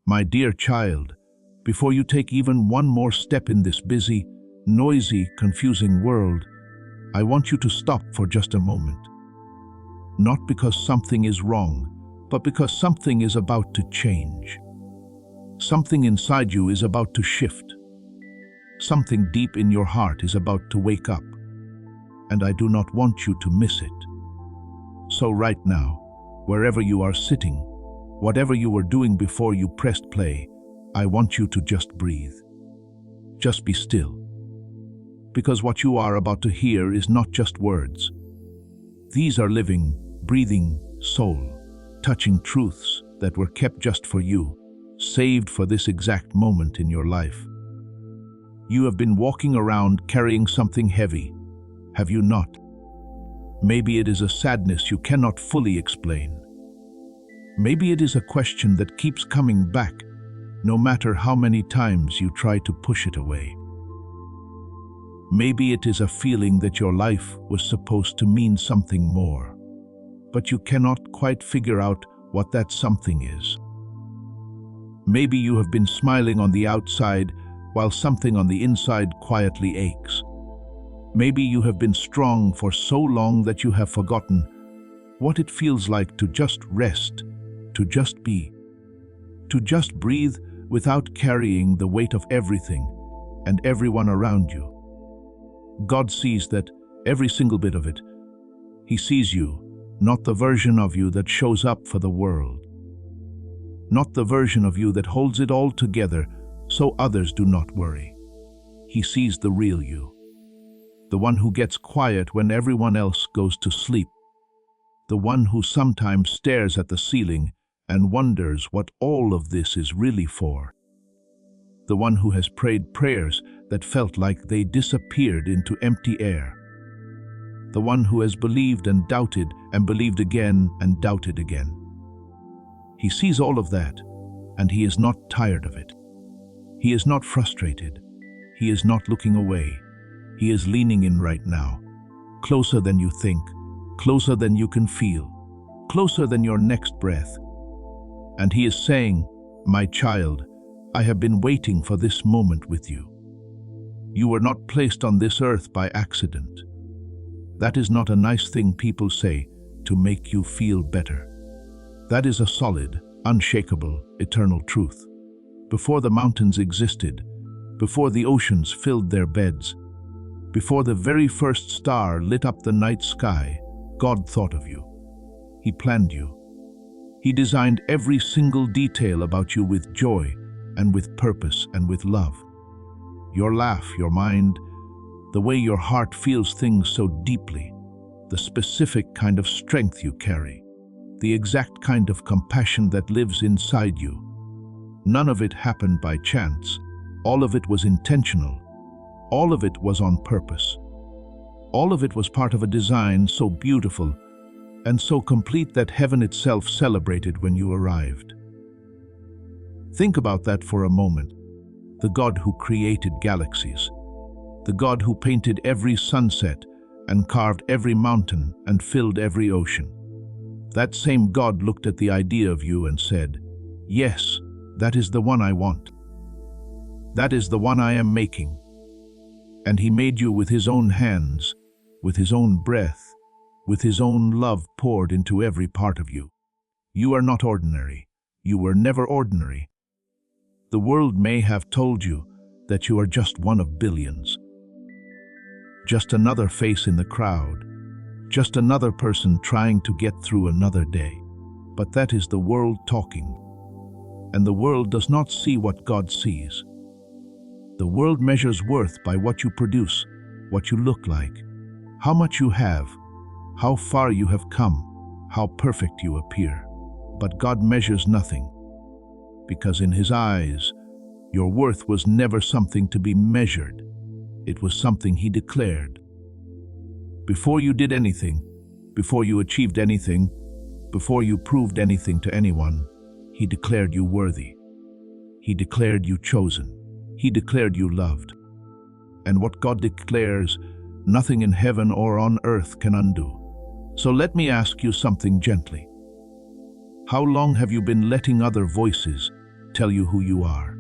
My dear child, before you take even one more step in this busy, noisy, confusing world, I want you to stop for just a moment. Not because something is wrong, but because something is about to change. Something inside you is about to shift. Something deep in your heart is about to wake up, and I do not want you to miss it. So right now, wherever you are sitting, whatever you were doing before you pressed play, I want you to just breathe. Just be still. Because what you are about to hear is not just words. These are living, breathing, soul-touching truths that were kept just for you, saved for this exact moment in your life. You have been walking around carrying something heavy, have you not? Maybe it is a sadness you cannot fully explain. Maybe it is a question that keeps coming back, no matter how many times you try to push it away. Maybe it is a feeling that your life was supposed to mean something more, but you cannot quite figure out what that something is. Maybe you have been smiling on the outside while something on the inside quietly aches. Maybe you have been strong for so long that you have forgotten what it feels like to just rest, to just be, to just breathe without carrying the weight of everything and everyone around you. God sees that, every single bit of it. He sees you, not the version of you that shows up for the world. Not the version of you that holds it all together so others do not worry. He sees the real you. The one who gets quiet when everyone else goes to sleep. The one who sometimes stares at the ceiling and wonders what all of this is really for. The one who has prayed prayers that felt like they disappeared into empty air. The one who has believed and doubted and believed again and doubted again. He sees all of that, and he is not tired of it. He is not frustrated. He is not looking away. He is leaning in right now, closer than you think, closer than you can feel, closer than your next breath. And he is saying, "My child, I have been waiting for this moment with you. You were not placed on this earth by accident." That is not a nice thing people say to make you feel better. That is a solid, unshakable, eternal truth. Before the mountains existed, before the oceans filled their beds, before the very first star lit up the night sky, God thought of you. He planned you. He designed every single detail about you with joy and with purpose and with love. Your laugh, your mind, the way your heart feels things so deeply, the specific kind of strength you carry, the exact kind of compassion that lives inside you. None of it happened by chance. All of it was intentional. All of it was on purpose. All of it was part of a design so beautiful and so complete that heaven itself celebrated when you arrived. Think about that for a moment. The God who created galaxies, the God who painted every sunset and carved every mountain and filled every ocean. That same God looked at the idea of you and said, "Yes, that is the one I want. That is the one I am making." And he made you with his own hands, with his own breath, with his own love poured into every part of you. You are not ordinary. You were never ordinary. The world may have told you that you are just one of billions. Just another face in the crowd. Just another person trying to get through another day. But that is the world talking. And the world does not see what God sees. The world measures worth by what you produce, what you look like, how much you have, how far you have come, how perfect you appear. But God measures nothing, because in his eyes, your worth was never something to be measured. It was something he declared. Before you did anything, before you achieved anything, before you proved anything to anyone, he declared you worthy. He declared you chosen. He declared you loved. And what God declares, nothing in heaven or on earth can undo. So let me ask you something gently. How long have you been letting other voices tell you who you are.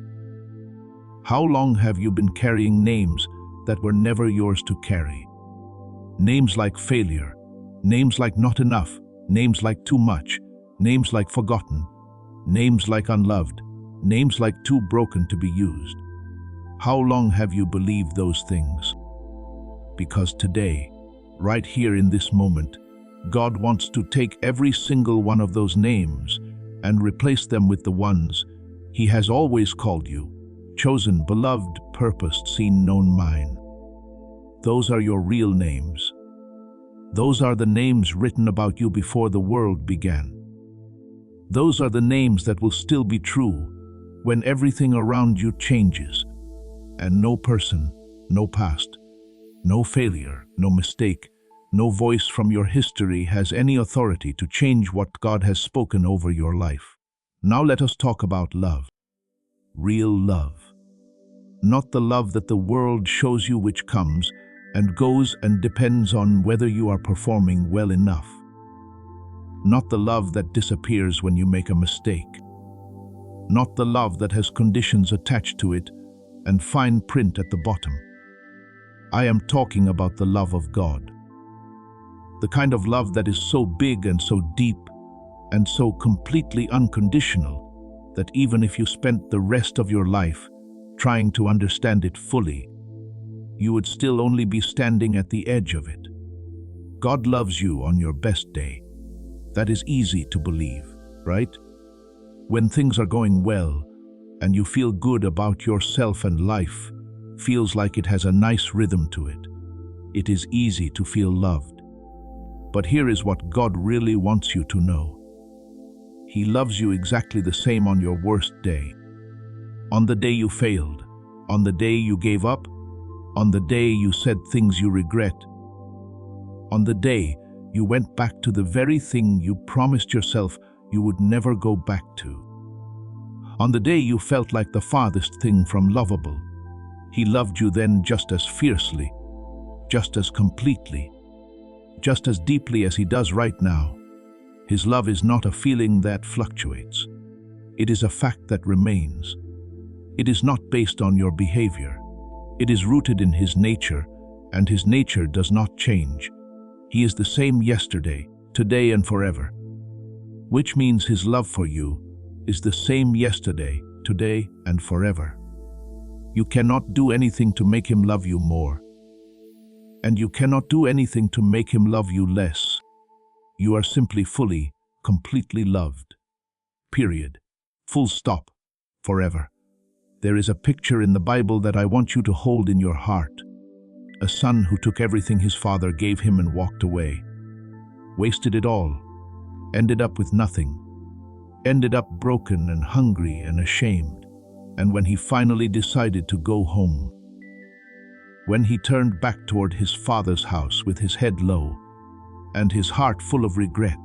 How long have you been carrying names that were never yours to carry? Names like failure, names like not enough, names like too much, names like forgotten, names like unloved, names like too broken to be used. How long have you believed those things? Because today, right here in this moment, God wants to take every single one of those names and replace them with the ones He has always called you, chosen, beloved, purposed, seen, known, mine. Those are your real names. Those are the names written about you before the world began. Those are the names that will still be true when everything around you changes, and no person, no past, no failure, no mistake, no voice from your history has any authority to change what God has spoken over your life. Now let us talk about love. Real love. Not the love that the world shows you, which comes and goes and depends on whether you are performing well enough. Not the love that disappears when you make a mistake. Not the love that has conditions attached to it and fine print at the bottom. I am talking about the love of God. The kind of love that is so big and so deep and so completely unconditional that even if you spent the rest of your life trying to understand it fully, you would still only be standing at the edge of it. God loves you on your best day. That is easy to believe, right? When things are going well and you feel good about yourself and life feels like it has a nice rhythm to it, it is easy to feel loved. But here is what God really wants you to know. He loves you exactly the same on your worst day. On the day you failed, on the day you gave up, on the day you said things you regret, on the day you went back to the very thing you promised yourself you would never go back to. On the day you felt like the farthest thing from lovable, He loved you then just as fiercely, just as completely, just as deeply as He does right now. His love is not a feeling that fluctuates. It is a fact that remains. It is not based on your behavior. It is rooted in His nature, and His nature does not change. He is the same yesterday, today, and forever. Which means His love for you is the same yesterday, today, and forever. You cannot do anything to make Him love you more, and you cannot do anything to make Him love you less. You are simply fully, completely loved. Period. Full stop. Forever. There is a picture in the Bible that I want you to hold in your heart. A son who took everything his father gave him and walked away. Wasted it all. Ended up with nothing. Ended up broken and hungry and ashamed. And when he finally decided to go home, when he turned back toward his father's house with his head low and his heart full of regret,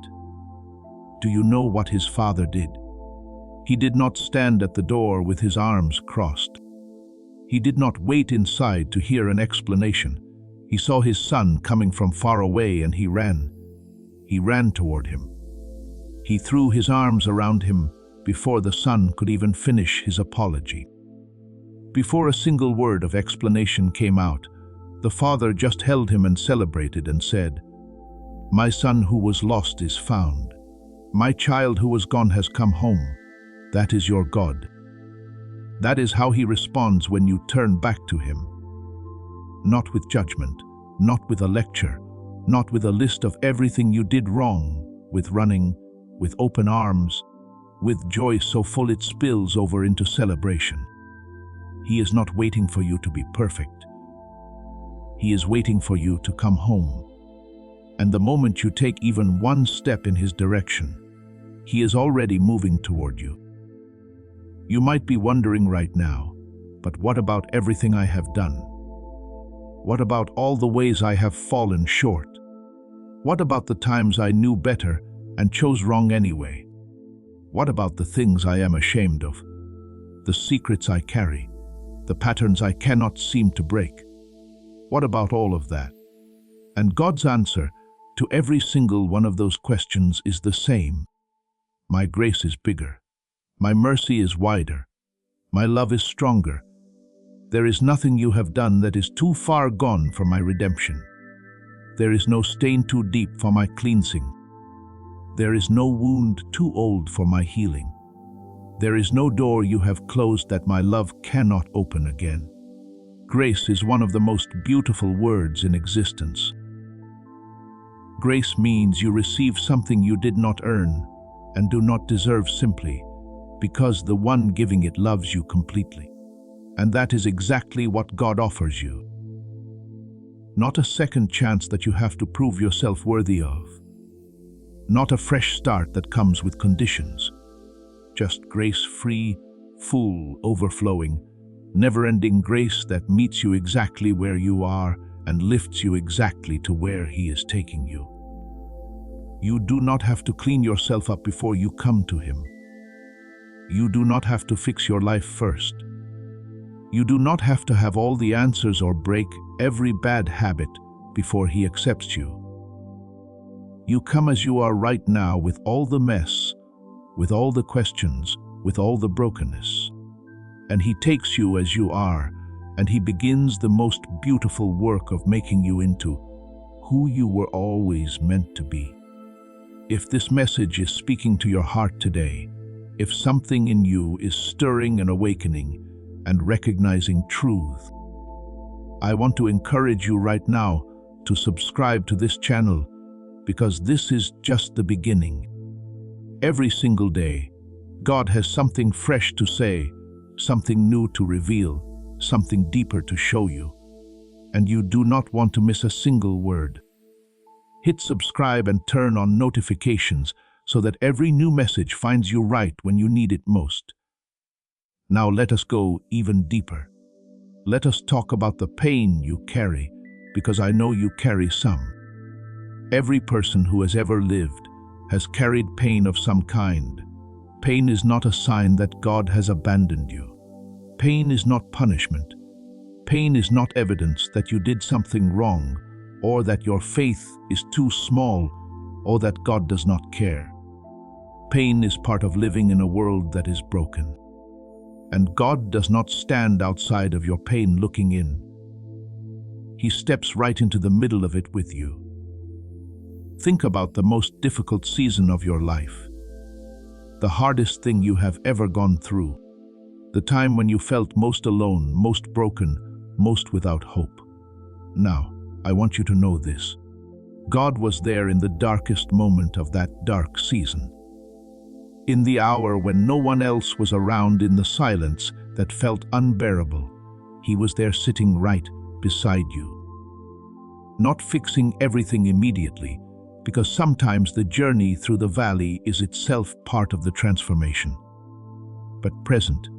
do you know what his father did? He did not stand at the door with his arms crossed. He did not wait inside to hear an explanation. He saw his son coming from far away and he ran. He ran toward him. He threw his arms around him before the son could even finish his apology. Before a single word of explanation came out, the father just held him and celebrated and said, "My son who was lost is found. My child who was gone has come home. That is your God." That is how He responds when you turn back to Him. Not with judgment, not with a lecture, not with a list of everything you did wrong, with running, with open arms, with joy so full it spills over into celebration. He is not waiting for you to be perfect. He is waiting for you to come home. And the moment you take even one step in His direction, He is already moving toward you. You might be wondering right now, but what about everything I have done? What about all the ways I have fallen short? What about the times I knew better and chose wrong anyway? What about the things I am ashamed of? The secrets I carry? The patterns I cannot seem to break? What about all of that? And God's answer to every single one of those questions is the same. My grace is bigger. My mercy is wider. My love is stronger. There is nothing you have done that is too far gone for my redemption. There is no stain too deep for my cleansing. There is no wound too old for my healing. There is no door you have closed that my love cannot open again. Grace is one of the most beautiful words in existence. Grace means you receive something you did not earn and do not deserve simply because the one giving it loves you completely. And that is exactly what God offers you. Not a second chance that you have to prove yourself worthy of. Not a fresh start that comes with conditions. Just grace-free, full, overflowing, never-ending grace that meets you exactly where you are and lifts you exactly to where He is taking you. You do not have to clean yourself up before you come to Him. You do not have to fix your life first. You do not have to have all the answers or break every bad habit before He accepts you. You come as you are right now with all the mess, with all the questions, with all the brokenness. And He takes you as you are, and He begins the most beautiful work of making you into who you were always meant to be. If this message is speaking to your heart today, if something in you is stirring and awakening and recognizing truth, I want to encourage you right now to subscribe to this channel because this is just the beginning. Every single day, God has something fresh to say, something new to reveal, something deeper to show you, and you do not want to miss a single word. Hit subscribe and turn on notifications so that every new message finds you right when you need it most. Now let us go even deeper. Let us talk about the pain you carry, because I know you carry some. Every person who has ever lived has carried pain of some kind. Pain is not a sign that God has abandoned you. Pain is not punishment. Pain is not evidence that you did something wrong, or that your faith is too small, or that God does not care. Pain is part of living in a world that is broken. And God does not stand outside of your pain looking in. He steps right into the middle of it with you. Think about the most difficult season of your life. The hardest thing you have ever gone through. The time when you felt most alone, most broken, most without hope. Now, I want you to know this. God was there in the darkest moment of that dark season. In the hour when no one else was around, in the silence that felt unbearable, He was there sitting right beside you. Not fixing everything immediately, because sometimes the journey through the valley is itself part of the transformation. But present,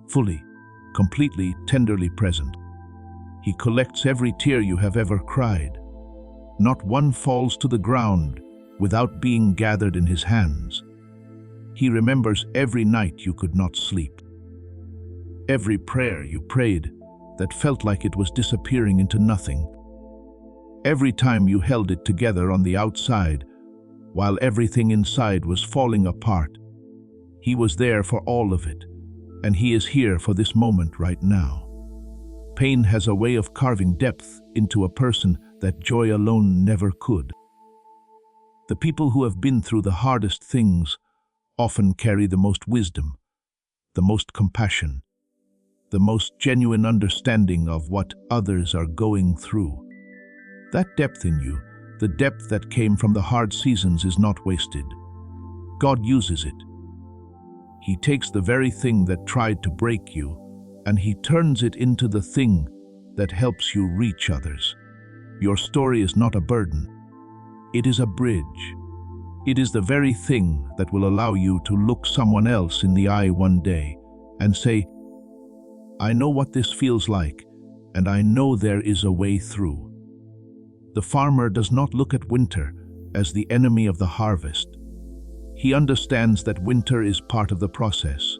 fully, completely, tenderly present. He collects every tear you have ever cried. Not one falls to the ground without being gathered in His hands. He remembers every night you could not sleep. Every prayer you prayed that felt like it was disappearing into nothing. Every time you held it together on the outside while everything inside was falling apart. He was there for all of it, and He is here for this moment right now. Pain has a way of carving depth into a person that joy alone never could. The people who have been through the hardest things often carry the most wisdom, the most compassion, the most genuine understanding of what others are going through. That depth in you, the depth that came from the hard seasons, is not wasted. God uses it. He takes the very thing that tried to break you, and He turns it into the thing that helps you reach others. Your story is not a burden. It is a bridge. It is the very thing that will allow you to look someone else in the eye one day and say, I know what this feels like, and I know there is a way through. The farmer does not look at winter as the enemy of the harvest. He understands that winter is part of the process.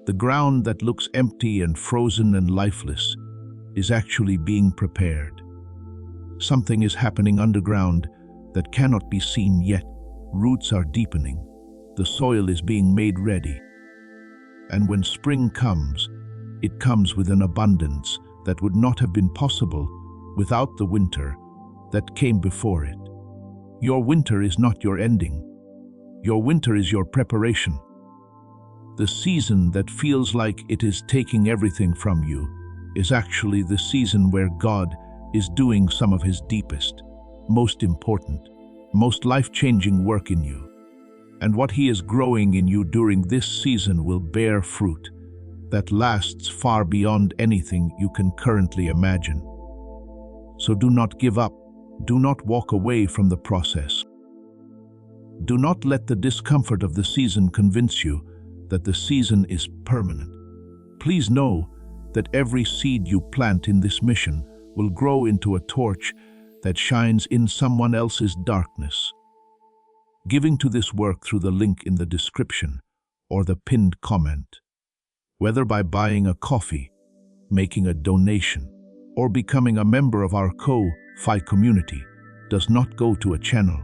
The ground that looks empty and frozen and lifeless is actually being prepared. Something is happening underground that cannot be seen yet. Roots are deepening. The soil is being made ready. And when spring comes, it comes with an abundance that would not have been possible without the winter that came before it. Your winter is not your ending. Your winter is your preparation. The season that feels like it is taking everything from you is actually the season where God is doing some of His deepest, most important, most life-changing work in you. And what He is growing in you during this season will bear fruit that lasts far beyond anything you can currently imagine. So do not give up. Do not walk away from the process. Do not let the discomfort of the season convince you that the season is permanent. Please know that every seed you plant in this mission will grow into a torch that shines in someone else's darkness. Giving to this work through the link in the description or the pinned comment, whether by buying a coffee, making a donation, or becoming a member of our Ko-Fi community, does not go to a channel.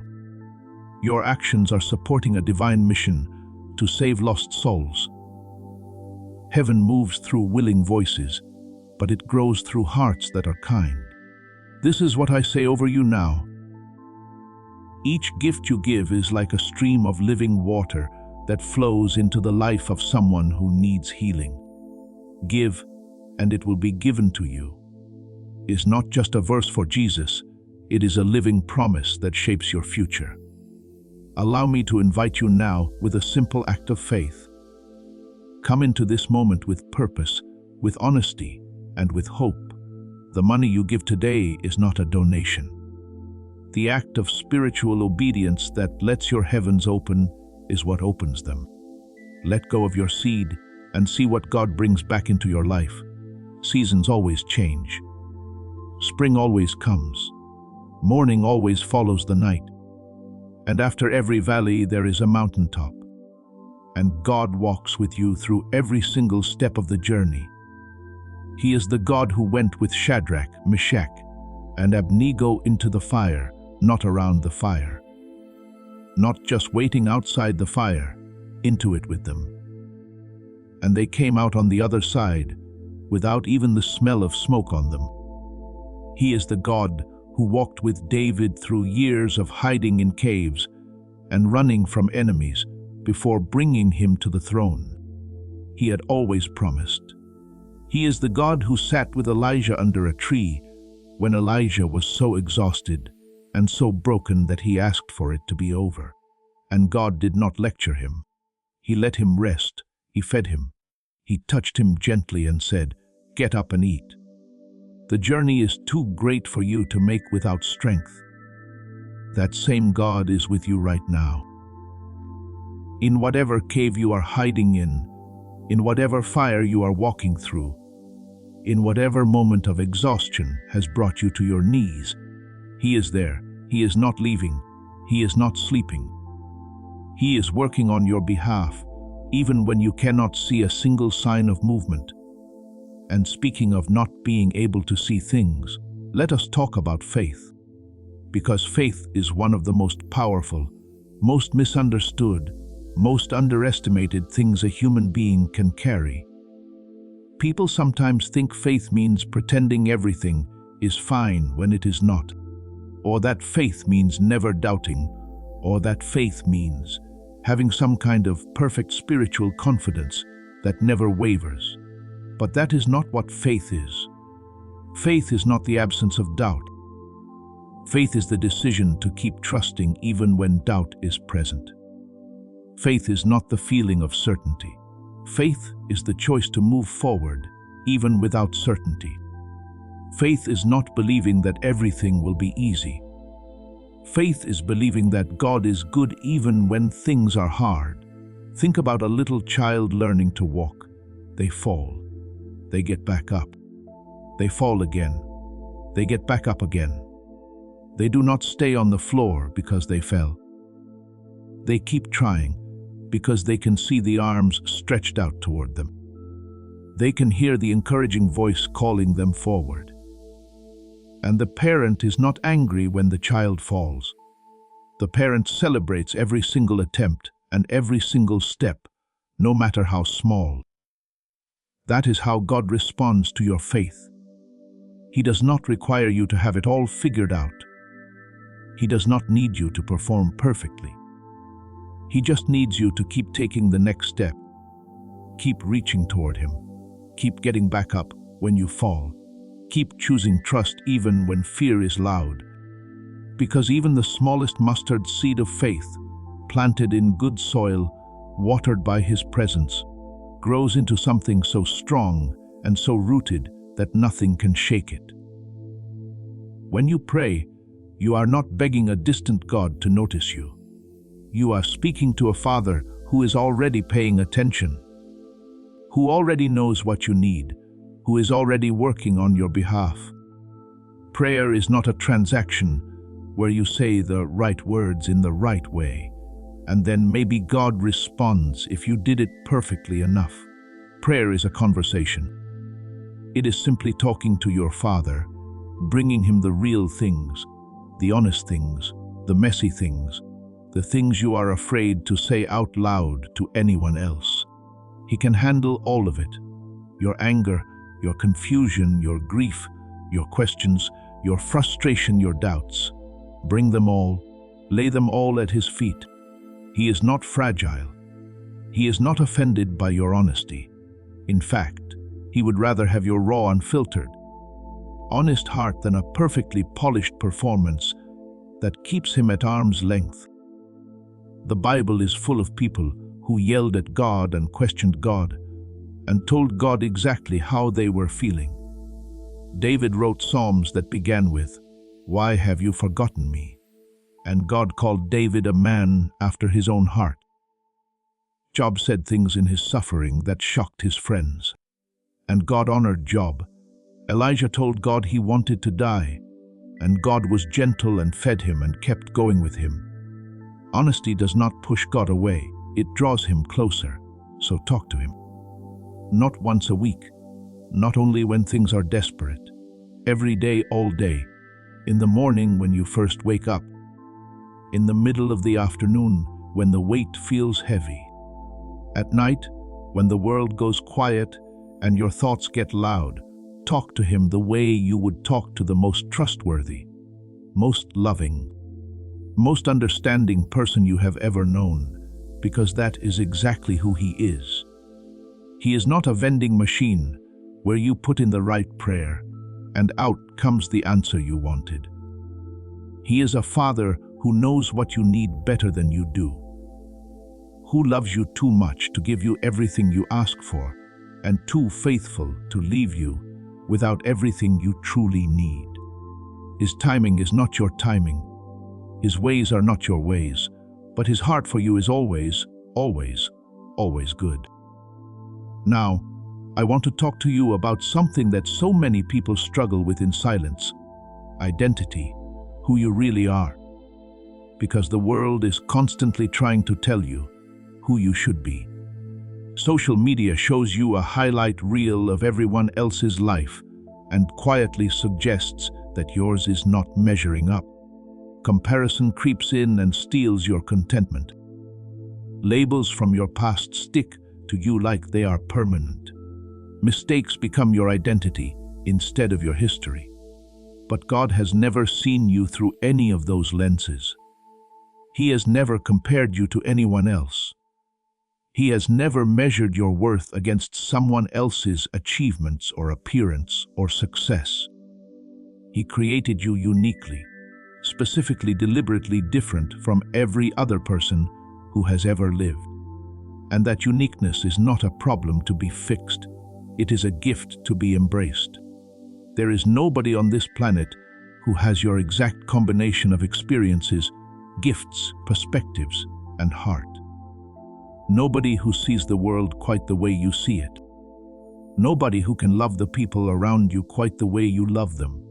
Your actions are supporting a divine mission to save lost souls. Heaven moves through willing voices, but it grows through hearts that are kind. This is what I say over you now. Each gift you give is like a stream of living water that flows into the life of someone who needs healing. Give, and it will be given to you is not just a verse for Jesus, it is a living promise that shapes your future. Allow me to invite you now with a simple act of faith. Come into this moment with purpose, with honesty, and with hope. The money you give today is not a donation. The act of spiritual obedience that lets your heavens open is what opens them. Let go of your seed and see what God brings back into your life. Seasons always change. Spring always comes. Morning always follows the night. And after every valley there is a mountaintop. And God walks with you through every single step of the journey. He is the God who went with Shadrach, Meshach, and Abednego into the fire, not around the fire. Not just waiting outside the fire, into it with them. And they came out on the other side, without even the smell of smoke on them. He is the God who walked with David through years of hiding in caves and running from enemies before bringing him to the throne. He had always promised. He is the God who sat with Elijah under a tree when Elijah was so exhausted and so broken that he asked for it to be over. And God did not lecture him. He let him rest. He fed him. He touched him gently and said, "Get up and eat." The journey is too great for you to make without strength. That same God is with you right now. In whatever cave you are hiding in whatever fire you are walking through, in whatever moment of exhaustion has brought you to your knees, He is there. He is not leaving. He is not sleeping. He is working on your behalf, even when you cannot see a single sign of movement. And speaking of not being able to see things, let us talk about faith. Because faith is one of the most powerful, most misunderstood, most underestimated things a human being can carry. People sometimes think faith means pretending everything is fine when it is not, or that faith means never doubting, or that faith means having some kind of perfect spiritual confidence that never wavers. But that is not what faith is. Faith is not the absence of doubt. Faith is the decision to keep trusting even when doubt is present. Faith is not the feeling of certainty. Faith is the choice to move forward even without certainty. Faith is not believing that everything will be easy. Faith is believing that God is good even when things are hard. Think about a little child learning to walk. They fall. They get back up. They fall again. They get back up again. They do not stay on the floor because they fell. They keep trying because they can see the arms stretched out toward them. They can hear the encouraging voice calling them forward. And the parent is not angry when the child falls. The parent celebrates every single attempt and every single step, no matter how small. That is how God responds to your faith. He does not require you to have it all figured out. He does not need you to perform perfectly. He just needs you to keep taking the next step. Keep reaching toward Him. Keep getting back up when you fall. Keep choosing trust even when fear is loud. Because even the smallest mustard seed of faith, planted in good soil, watered by His presence, grows into something so strong and so rooted that nothing can shake it. When you pray, you are not begging a distant God to notice you. You are speaking to a Father who is already paying attention, who already knows what you need, who is already working on your behalf. Prayer is not a transaction where you say the right words in the right way, and then maybe God responds if you did it perfectly enough. Prayer is a conversation. It is simply talking to your Father, bringing Him the real things, the honest things, the messy things, the things you are afraid to say out loud to anyone else. He can handle all of it. Your anger, your confusion, your grief, your questions, your frustration, your doubts. Bring them all, lay them all at His feet. He is not fragile. He is not offended by your honesty. In fact, He would rather have your raw, unfiltered, honest heart than a perfectly polished performance that keeps Him at arm's length. The Bible is full of people who yelled at God and questioned God and told God exactly how they were feeling. David wrote psalms that began with, "Why have you forgotten me?" And God called David a man after His own heart. Job said things in his suffering that shocked his friends, and God honored Job. Elijah told God he wanted to die, and God was gentle and fed him and kept going with him. Honesty does not push God away, it draws Him closer, so talk to Him. Not once a week, not only when things are desperate. Every day, all day. In the morning when you first wake up. In the middle of the afternoon when the weight feels heavy. At night, when the world goes quiet and your thoughts get loud, talk to Him the way you would talk to the most trustworthy, most loving, most understanding person you have ever known, because that is exactly who He is. He is not a vending machine where you put in the right prayer and out comes the answer you wanted. He is a Father who knows what you need better than you do, who loves you too much to give you everything you ask for, and too faithful to leave you without everything you truly need. His timing is not your timing. His ways are not your ways, but His heart for you is always, always, always good. Now, I want to talk to you about something that so many people struggle with in silence: identity, who you really are. Because the world is constantly trying to tell you who you should be. Social media shows you a highlight reel of everyone else's life and quietly suggests that yours is not measuring up. Comparison creeps in and steals your contentment. Labels from your past stick to you like they are permanent. Mistakes become your identity instead of your history. But God has never seen you through any of those lenses. He has never compared you to anyone else. He has never measured your worth against someone else's achievements or appearance or success. He created you uniquely, specifically, deliberately different from every other person who has ever lived. And that uniqueness is not a problem to be fixed. It is a gift to be embraced. There is nobody on this planet who has your exact combination of experiences, gifts, perspectives, and heart. Nobody who sees the world quite the way you see it. Nobody who can love the people around you quite the way you love them.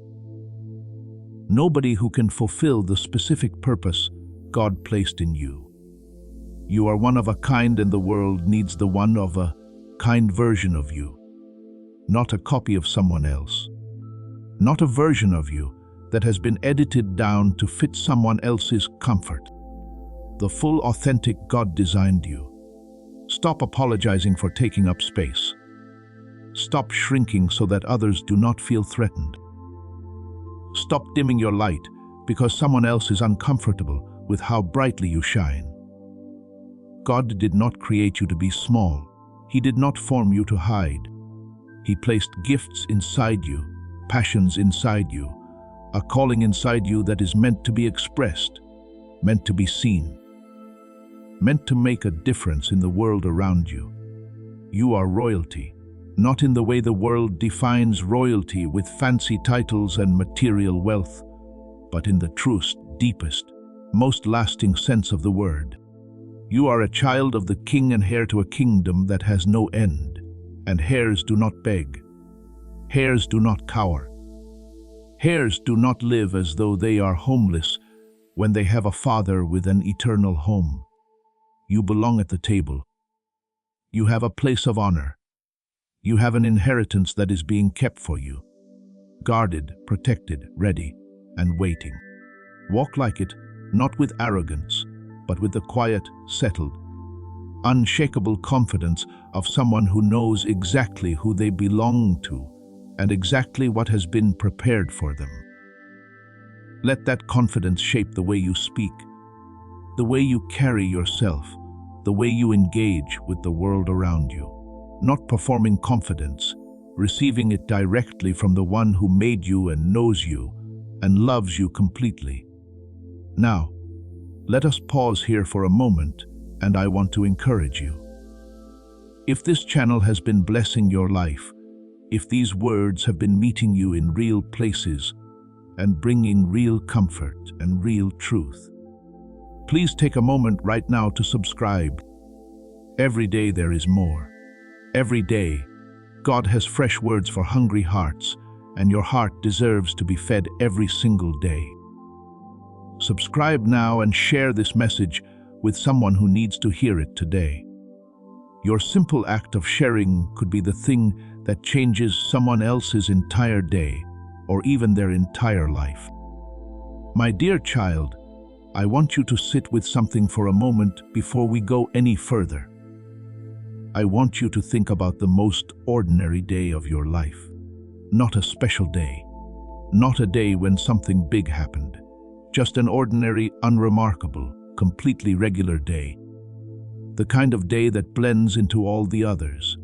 Nobody who can fulfill the specific purpose God placed in you. You are one of a kind, and the world needs the one of a kind version of you. Not a copy of someone else. Not a version of you that has been edited down to fit someone else's comfort. The full, authentic God designed you. Stop apologizing for taking up space. stop shrinking so that others do not feel threatened. Stop dimming your light because someone else is uncomfortable with how brightly you shine. God did not create you to be small. He did not form you to hide. He placed gifts inside you, passions inside you, a calling inside you that is meant to be expressed, meant to be seen, meant to make a difference in the world around you. You are royalty, not in the way the world defines royalty with fancy titles and material wealth, but in the truest, deepest, most lasting sense of the word. You are a child of the King and heir to a kingdom that has no end, and heirs do not beg. Heirs do not cower. Heirs do not live as though they are homeless when they have a father with an eternal home. You belong at the table. You have a place of honor. You have an inheritance that is being kept for you, guarded, protected, ready, and waiting. Walk like it, not with arrogance, but with the quiet, settled, unshakable confidence of someone who knows exactly who they belong to and exactly what has been prepared for them. Let that confidence shape the way you speak, the way you carry yourself, the way you engage with the world around you. Not performing confidence, receiving it directly from the one who made you and knows you and loves you completely. Now, let us pause here for a moment, and I want to encourage you. If this channel has been blessing your life, if these words have been meeting you in real places and bringing real comfort and real truth, please take a moment right now to subscribe. Every day there is more. Every day, God has fresh words for hungry hearts, and your heart deserves to be fed every single day. Subscribe now and share this message with someone who needs to hear it today. Your simple act of sharing could be the thing that changes someone else's entire day or even their entire life. My dear child, I want you to sit with something for a moment before we go any further. I want you to think about the most ordinary day of your life. Not a special day. Not a day when something big happened. Just an ordinary, unremarkable, completely regular day. The kind of day that blends into all the others.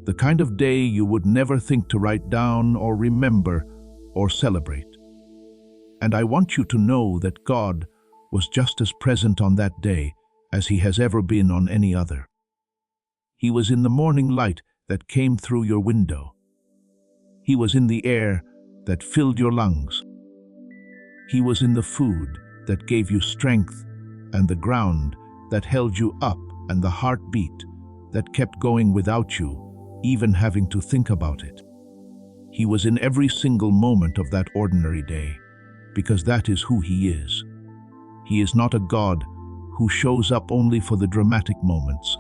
The kind of day you would never think to write down or remember or celebrate. And I want you to know that God was just as present on that day as He has ever been on any other. He was in the morning light that came through your window. He was in the air that filled your lungs. He was in the food that gave you strength and the ground that held you up and the heartbeat that kept going without you even having to think about it. He was in every single moment of that ordinary day because that is who He is. He is not a God who shows up only for the dramatic moments.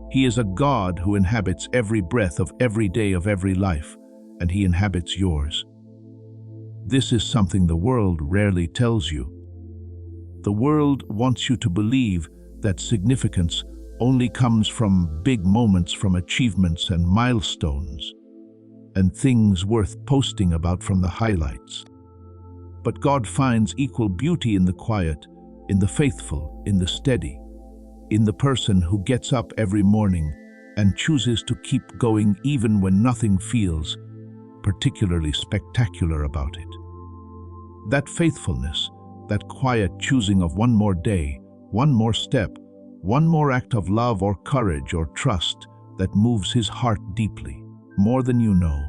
He is a God who inhabits every breath of every day of every life, and He inhabits yours. This is something the world rarely tells you. The world wants you to believe that significance only comes from big moments, from achievements and milestones, and things worth posting about from the highlights. But God finds equal beauty in the quiet, in the faithful, in the steady, in the person who gets up every morning and chooses to keep going even when nothing feels particularly spectacular about it. That faithfulness, that quiet choosing of one more day, one more step, one more act of love or courage or trust that moves His heart deeply, more than you know.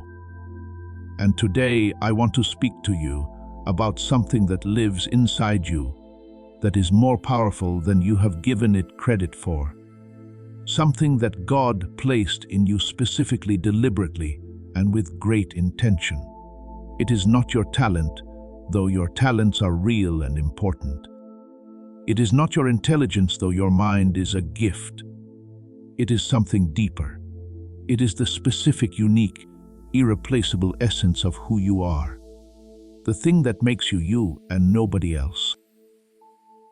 And today I want to speak to you about something that lives inside you, that is more powerful than you have given it credit for. Something that God placed in you specifically, deliberately, and with great intention. It is not your talent, though your talents are real and important. It is not your intelligence, though your mind is a gift. It is something deeper. It is the specific, unique, irreplaceable essence of who you are. The thing that makes you you and nobody else.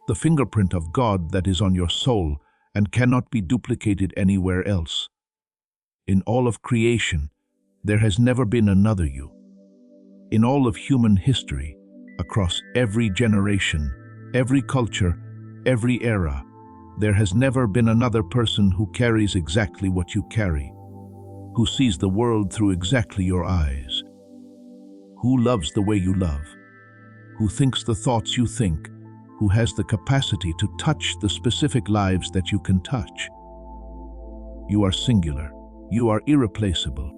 The fingerprint of God that is on your soul and cannot be duplicated anywhere else. In all of creation, there has never been another you. In all of human history, across every generation, every culture, every era, there has never been another person who carries exactly what you carry, who sees the world through exactly your eyes, who loves the way you love, who thinks the thoughts you think, who has the capacity to touch the specific lives that you can touch. You are singular. You are irreplaceable.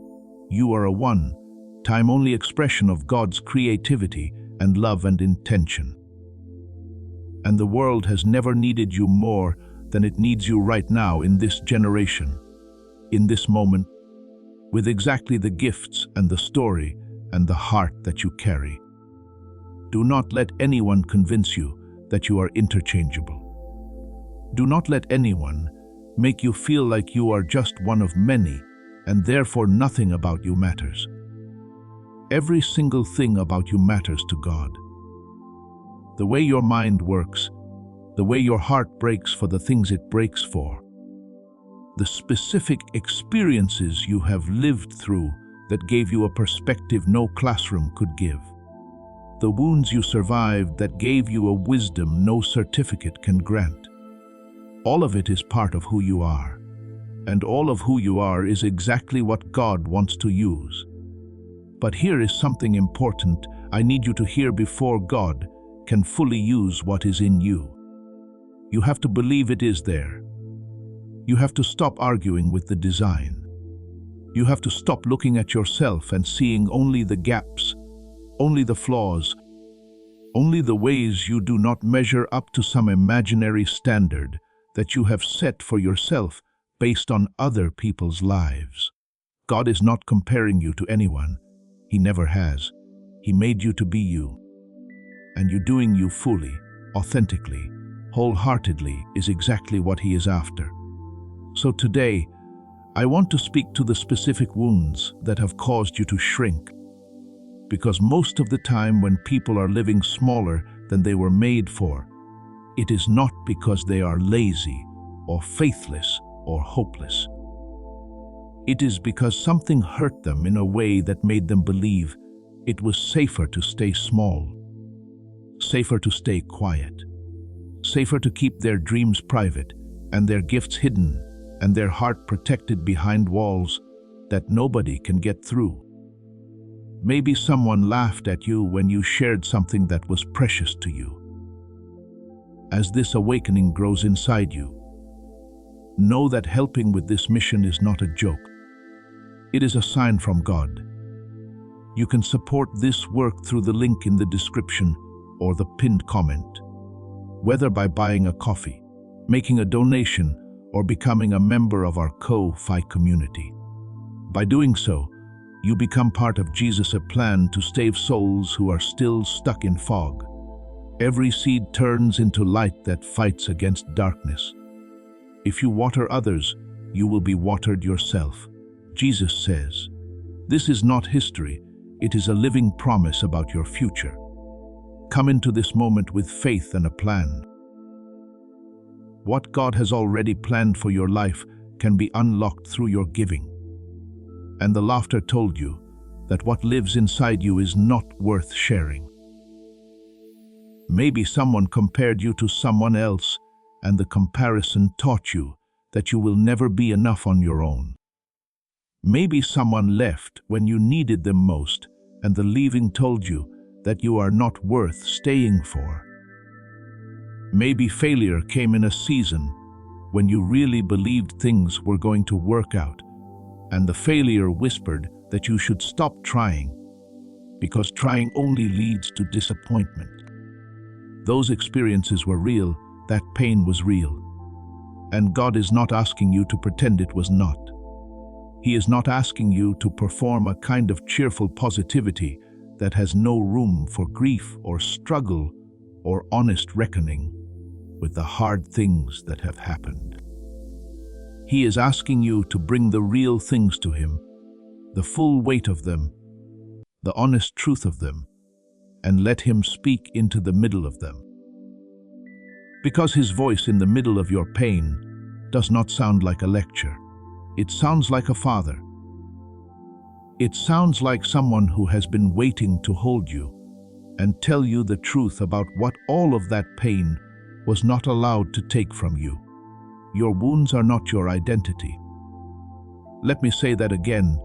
You are a one-time-only expression of God's creativity and love and intention. And the world has never needed you more than it needs you right now in this generation, in this moment, with exactly the gifts and the story and the heart that you carry. Do not let anyone convince you that you are interchangeable. Do not let anyone make you feel like you are just one of many and therefore nothing about you matters. Every single thing about you matters to God. The way your mind works, the way your heart breaks for the things it breaks for, the specific experiences you have lived through that gave you a perspective no classroom could give, the wounds you survived that gave you a wisdom no certificate can grant. All of it is part of who you are, and all of who you are is exactly what God wants to use. But here is something important I need you to hear before God can fully use what is in you. You have to believe it is there. You have to stop arguing with the design. You have to stop looking at yourself and seeing only the gaps, only the flaws, only the ways you do not measure up to some imaginary standard that you have set for yourself based on other people's lives. God is not comparing you to anyone. He never has. He made you to be you. And you doing you fully, authentically, wholeheartedly is exactly what He is after. So today, I want to speak to the specific wounds that have caused you to shrink. Because most of the time when people are living smaller than they were made for, it is not because they are lazy or faithless or hopeless. It is because something hurt them in a way that made them believe it was safer to stay small, safer to stay quiet, safer to keep their dreams private and their gifts hidden and their heart protected behind walls that nobody can get through. Maybe someone laughed at you when you shared something that was precious to you. As this awakening grows inside you, know that helping with this mission is not a joke. It is a sign from God. You can support this work through the link in the description or the pinned comment, whether by buying a coffee, making a donation, or becoming a member of our Ko-Fi community. By doing so, you become part of Jesus' plan to save souls who are still stuck in fog. Every seed turns into light that fights against darkness. If you water others, you will be watered yourself. Jesus says, this is not history, it is a living promise about your future. Come into this moment with faith and a plan. What God has already planned for your life can be unlocked through your giving. And the laughter told you that what lives inside you is not worth sharing. Maybe someone compared you to someone else, and the comparison taught you that you will never be enough on your own. Maybe someone left when you needed them most, and the leaving told you that you are not worth staying for. Maybe failure came in a season when you really believed things were going to work out, and the failure whispered that you should stop trying, because trying only leads to disappointment. Those experiences were real, that pain was real. And God is not asking you to pretend it was not. He is not asking you to perform a kind of cheerful positivity that has no room for grief or struggle or honest reckoning with the hard things that have happened. He is asking you to bring the real things to Him, the full weight of them, the honest truth of them, and let Him speak into the middle of them. Because His voice in the middle of your pain does not sound like a lecture. It sounds like a father. It sounds like someone who has been waiting to hold you and tell you the truth about what all of that pain was not allowed to take from you. Your wounds are not your identity. Let me say that again,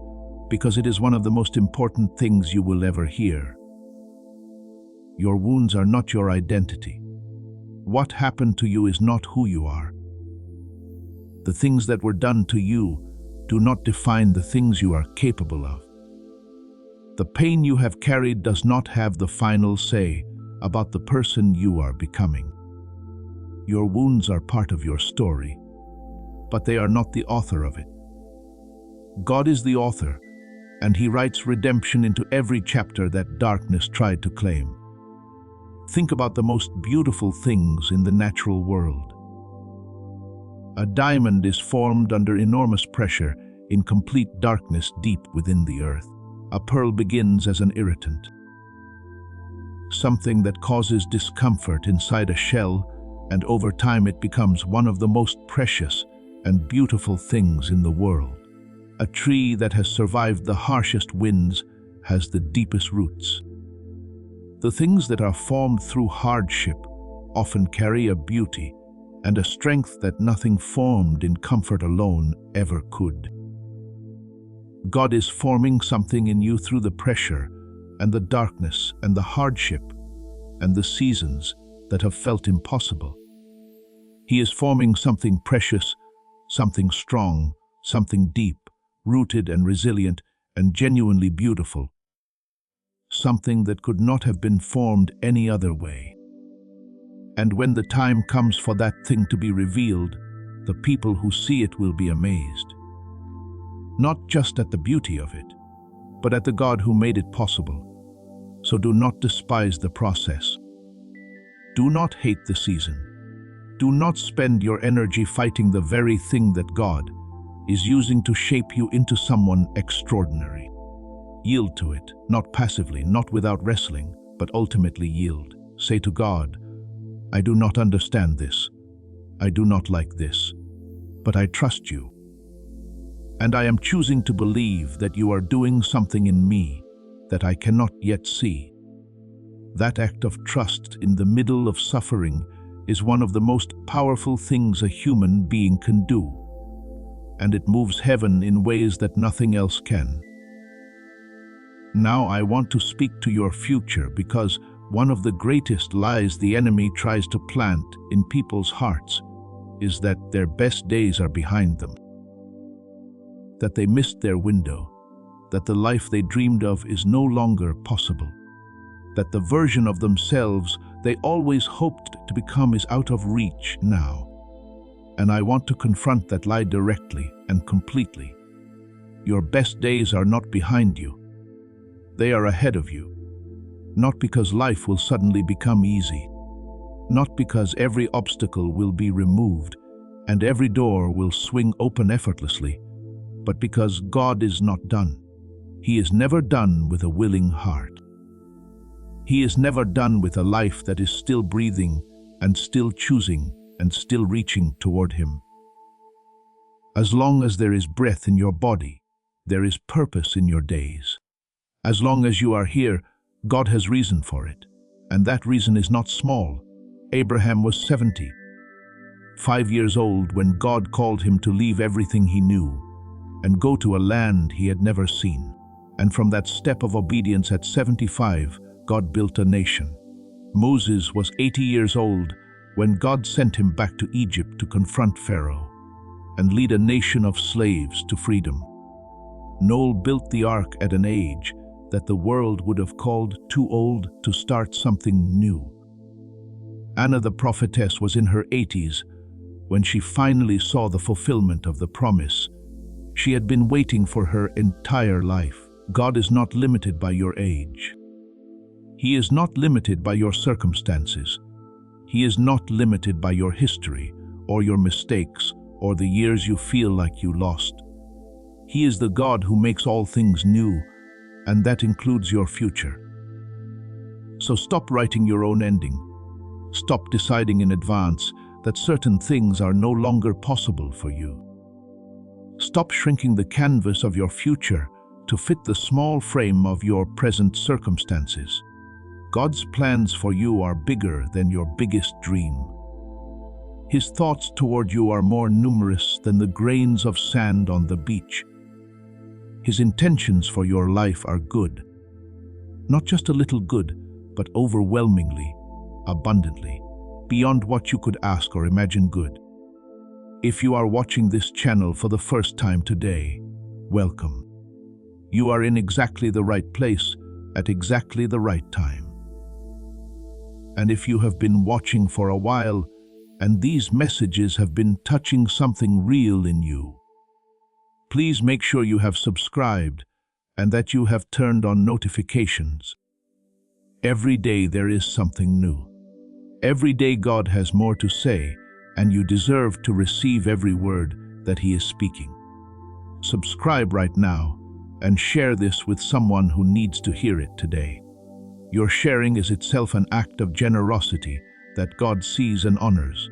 because it is one of the most important things you will ever hear. Your wounds are not your identity. What happened to you is not who you are. The things that were done to you do not define the things you are capable of. The pain you have carried does not have the final say about the person you are becoming. Your wounds are part of your story, but they are not the author of it. God is the author, and He writes redemption into every chapter that darkness tried to claim. Think about the most beautiful things in the natural world. A diamond is formed under enormous pressure in complete darkness deep within the earth. A pearl begins as an irritant, something that causes discomfort inside a shell, and over time it becomes one of the most precious and beautiful things in the world. A tree that has survived the harshest winds has the deepest roots. The things that are formed through hardship often carry a beauty and a strength that nothing formed in comfort alone ever could. God is forming something in you through the pressure and the darkness and the hardship and the seasons that have felt impossible. He is forming something precious, something strong, something deep, rooted and resilient and genuinely beautiful. Something that could not have been formed any other way. And when the time comes for that thing to be revealed, the people who see it will be amazed. Not just at the beauty of it, but at the God who made it possible. So do not despise the process. Do not hate the season. Do not spend your energy fighting the very thing that God is using to shape you into someone extraordinary. Yield to it, not passively, not without wrestling, but ultimately yield. Say to God, I do not understand this. I do not like this, but I trust you. And I am choosing to believe that you are doing something in me that I cannot yet see. That act of trust in the middle of suffering is one of the most powerful things a human being can do, and it moves heaven in ways that nothing else can. Now I want to speak to your future, because one of the greatest lies the enemy tries to plant in people's hearts is that their best days are behind them. That they missed their window, that the life they dreamed of is no longer possible, that the version of themselves they always hoped to become is out of reach now. And I want to confront that lie directly and completely. Your best days are not behind you. They are ahead of you. Not because life will suddenly become easy, not because every obstacle will be removed and every door will swing open effortlessly, but because God is not done. He is never done with a willing heart. He is never done with a life that is still breathing and still choosing and still reaching toward Him. As long as there is breath in your body, there is purpose in your days. As long as you are here, God has reason for it, and that reason is not small. Abraham was 75 years old when God called him to leave everything he knew and go to a land he had never seen. And from that step of obedience at 75, God built a nation. Moses was 80 years old when God sent him back to Egypt to confront Pharaoh and lead a nation of slaves to freedom. Noah built the ark at an age that the world would have called too old to start something new. Anna the prophetess was in her 80s when she finally saw the fulfillment of the promise she had been waiting for her entire life. God is not limited by your age. He is not limited by your circumstances. He is not limited by your history or your mistakes or the years you feel like you lost. He is the God who makes all things new, and that includes your future. So stop writing your own ending. Stop deciding in advance that certain things are no longer possible for you. Stop shrinking the canvas of your future to fit the small frame of your present circumstances. God's plans for you are bigger than your biggest dream. His thoughts toward you are more numerous than the grains of sand on the beach. His intentions for your life are good. Not just a little good, but overwhelmingly, abundantly, beyond what you could ask or imagine good. If you are watching this channel for the first time today, welcome. You are in exactly the right place at exactly the right time. And if you have been watching for a while, and these messages have been touching something real in you, please make sure you have subscribed and that you have turned on notifications. Every day there is something new. Every day God has more to say, and you deserve to receive every word that He is speaking. Subscribe right now and share this with someone who needs to hear it today. Your sharing is itself an act of generosity that God sees and honors.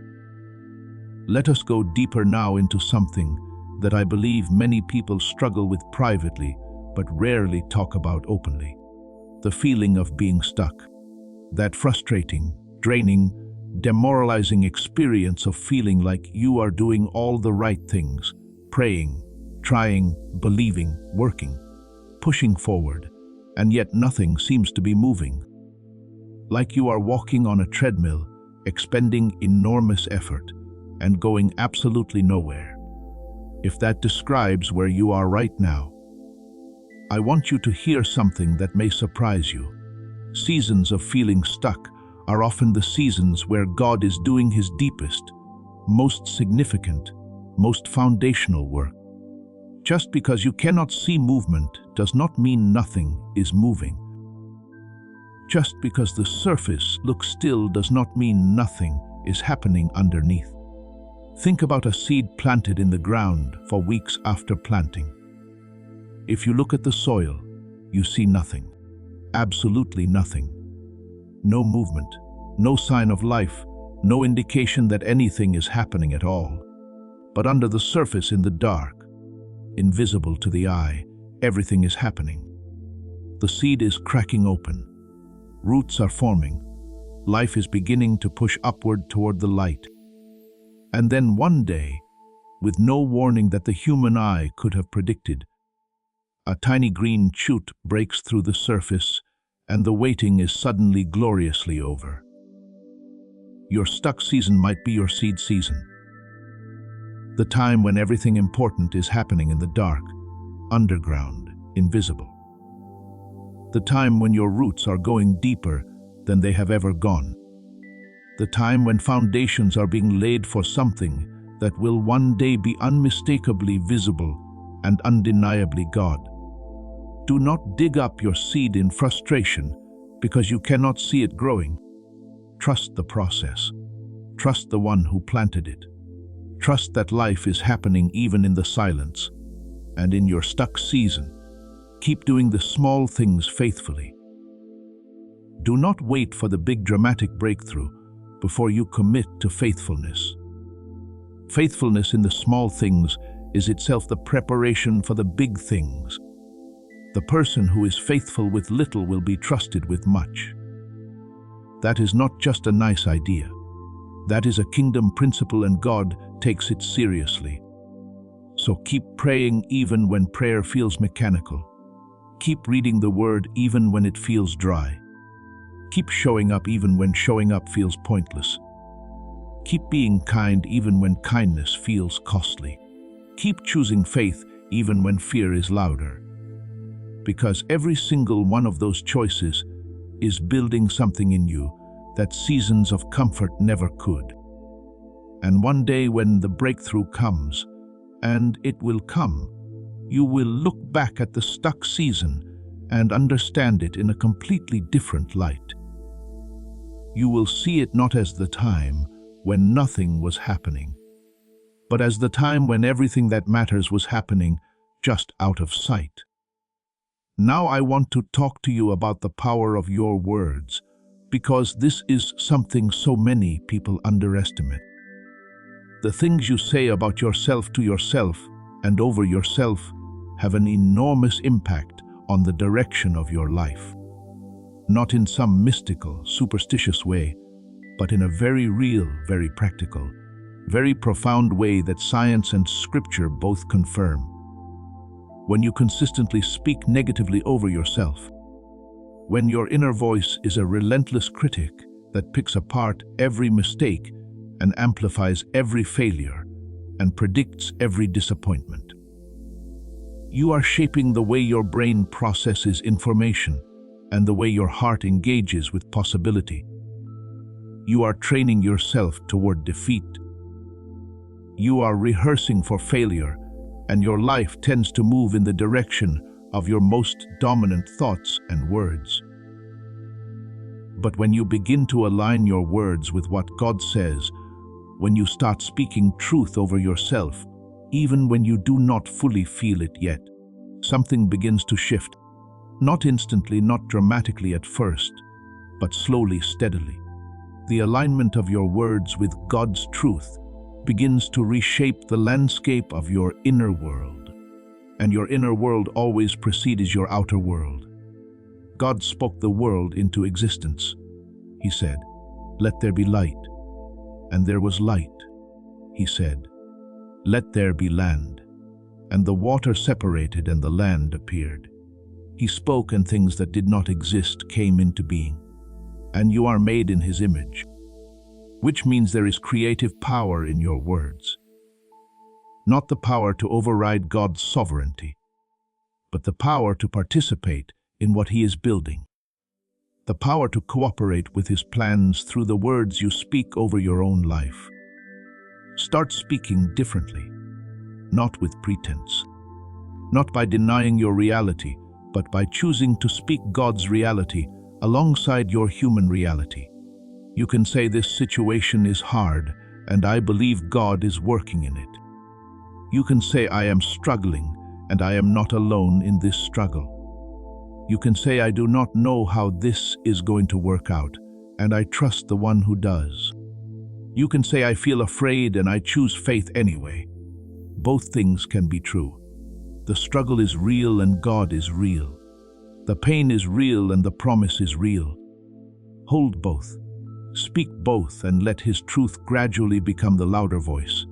Let us go deeper now into something that I believe many people struggle with privately but rarely talk about openly. The feeling of being stuck. That frustrating, draining, demoralizing experience of feeling like you are doing all the right things, praying, trying, believing, working, pushing forward, and yet nothing seems to be moving. Like you are walking on a treadmill, expending enormous effort, and going absolutely nowhere. If that describes where you are right now, I want you to hear something that may surprise you. Seasons of feeling stuck are often the seasons where God is doing His deepest, most significant, most foundational work. Just because you cannot see movement does not mean nothing is moving. Just because the surface looks still does not mean nothing is happening underneath. Think about a seed planted in the ground for weeks after planting. If you look at the soil, you see nothing. Absolutely nothing. No movement, no sign of life, no indication that anything is happening at all. But under the surface in the dark, invisible to the eye, everything is happening. The seed is cracking open. Roots are forming. Life is beginning to push upward toward the light. And then one day, with no warning that the human eye could have predicted, a tiny green shoot breaks through the surface, and the waiting is suddenly gloriously over. Your stuck season might be your seed season. The time when everything important is happening in the dark, underground, invisible. The time when your roots are going deeper than they have ever gone. The time when foundations are being laid for something that will one day be unmistakably visible and undeniably God. Do not dig up your seed in frustration because you cannot see it growing. Trust the process. Trust the one who planted it. Trust that life is happening even in the silence. And in your stuck season, keep doing the small things faithfully. Do not wait for the big dramatic breakthrough before you commit to faithfulness. Faithfulness in the small things is itself the preparation for the big things. The person who is faithful with little will be trusted with much. That is not just a nice idea. That is a kingdom principle, and God takes it seriously. So keep praying even when prayer feels mechanical. Keep reading the word even when it feels dry. Keep showing up even when showing up feels pointless. Keep being kind even when kindness feels costly. Keep choosing faith even when fear is louder. Because every single one of those choices is building something in you that seasons of comfort never could. And one day when the breakthrough comes, and it will come, you will look back at the stuck season and understand it in a completely different light. You will see it not as the time when nothing was happening, but as the time when everything that matters was happening just out of sight. Now I want to talk to you about the power of your words, because this is something so many people underestimate. The things you say about yourself to yourself and over yourself have an enormous impact on the direction of your life. Not in some mystical, superstitious way, but in a very real, very practical, very profound way that science and scripture both confirm. When you consistently speak negatively over yourself, when your inner voice is a relentless critic that picks apart every mistake and amplifies every failure and predicts every disappointment, you are shaping the way your brain processes information and the way your heart engages with possibility. You are training yourself toward defeat. You are rehearsing for failure, and your life tends to move in the direction of your most dominant thoughts and words. But when you begin to align your words with what God says, when you start speaking truth over yourself, even when you do not fully feel it yet, something begins to shift. Not instantly, not dramatically at first, but slowly, steadily. The alignment of your words with God's truth begins to reshape the landscape of your inner world. And your inner world always precedes your outer world. God spoke the world into existence. He said, "Let there be light." And there was light. He said, "Let there be land." And the water separated and the land appeared. He spoke, and things that did not exist came into being. And you are made in His image, which means there is creative power in your words. Not the power to override God's sovereignty, but the power to participate in what He is building. The power to cooperate with His plans through the words you speak over your own life. Start speaking differently, not with pretense, not by denying your reality, but by choosing to speak God's reality alongside your human reality. You can say, "This situation is hard, and I believe God is working in it." You can say, "I am struggling, and I am not alone in this struggle." You can say, "I do not know how this is going to work out, and I trust the one who does." You can say, "I feel afraid, and I choose faith anyway." Both things can be true. The struggle is real, and God is real. The pain is real, and the promise is real. Hold both. Speak both, and let His truth gradually become the louder voice.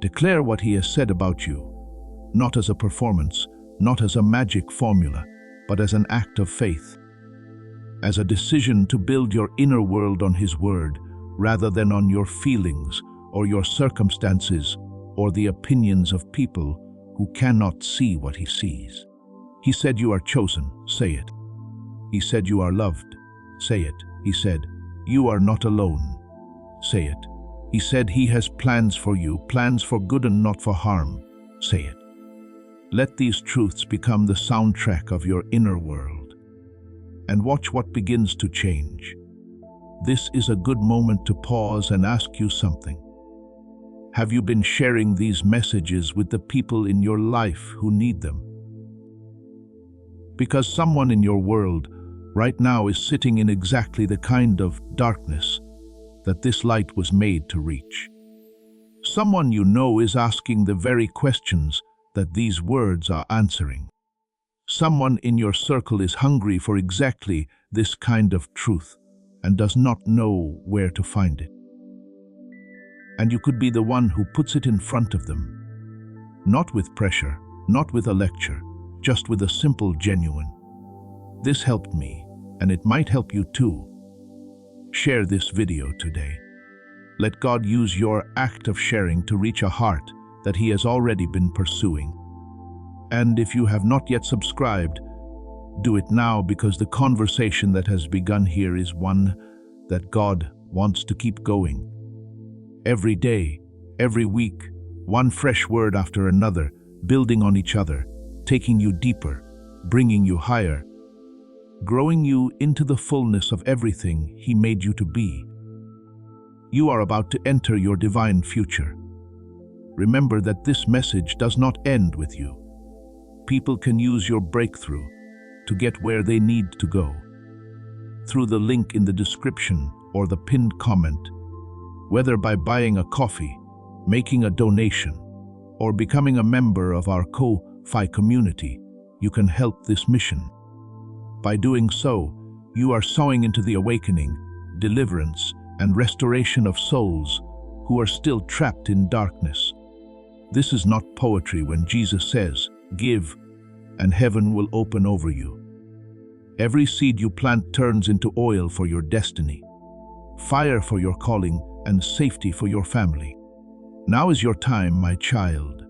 Declare what He has said about you, not as a performance, not as a magic formula, but as an act of faith, as a decision to build your inner world on His word, rather than on your feelings or your circumstances or the opinions of people who cannot see what He sees. He said you are chosen, say it. He said you are loved, say it. He said you are not alone, say it. He said He has plans for you, plans for good and not for harm, say it. Let these truths become the soundtrack of your inner world, and watch what begins to change. This is a good moment to pause and ask you something. Have you been sharing these messages with the people in your life who need them? Because someone in your world right now is sitting in exactly the kind of darkness that this light was made to reach. Someone you know is asking the very questions that these words are answering. Someone in your circle is hungry for exactly this kind of truth and does not know where to find it. And you could be the one who puts it in front of them. Not with pressure, not with a lecture, just with a simple, genuine, "This helped me, and it might help you too." Share this video today. Let God use your act of sharing to reach a heart that He has already been pursuing. And if you have not yet subscribed, do it now, because the conversation that has begun here is one that God wants to keep going. Every day, every week, one fresh word after another, building on each other, taking you deeper, bringing you higher, growing you into the fullness of everything He made you to be. You are about to enter your divine future. Remember that this message does not end with you. People can use your breakthrough to get where they need to go. Through the link in the description or the pinned comment, whether by buying a coffee, making a donation, or becoming a member of our Ko-Fi community, you can help this mission. By doing so, you are sowing into the awakening, deliverance, and restoration of souls who are still trapped in darkness. This is not poetry when Jesus says, "Give, and heaven will open over you." Every seed you plant turns into oil for your destiny, fire for your calling, and safety for your family. Now is your time, my child.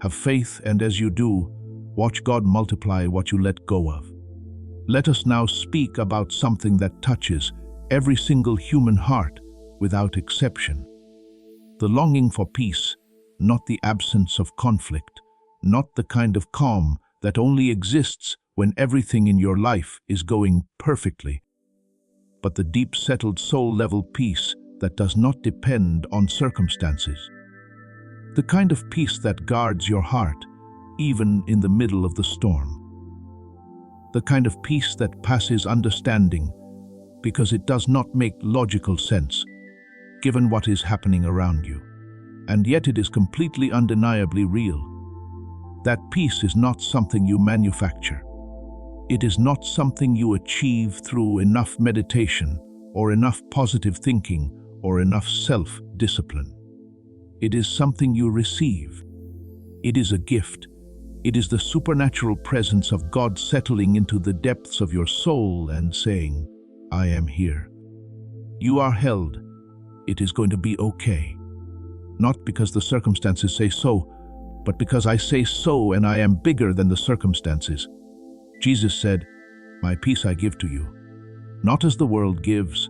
Have faith, and as you do, watch God multiply what you let go of. Let us now speak about something that touches every single human heart without exception. The longing for peace, not the absence of conflict, not the kind of calm that only exists when everything in your life is going perfectly, but the deep-settled soul-level peace that does not depend on circumstances. The kind of peace that guards your heart, even in the middle of the storm. The kind of peace that passes understanding because it does not make logical sense, given what is happening around you. And yet it is completely undeniably real. That peace is not something you manufacture. It is not something you achieve through enough meditation or enough positive thinking or enough self-discipline. It is something you receive. It is a gift. It is the supernatural presence of God settling into the depths of your soul and saying, "I am here. You are held. It is going to be okay." Not because the circumstances say so, but because I say so and I am bigger than the circumstances. Jesus said, "My peace I give to you, not as the world gives."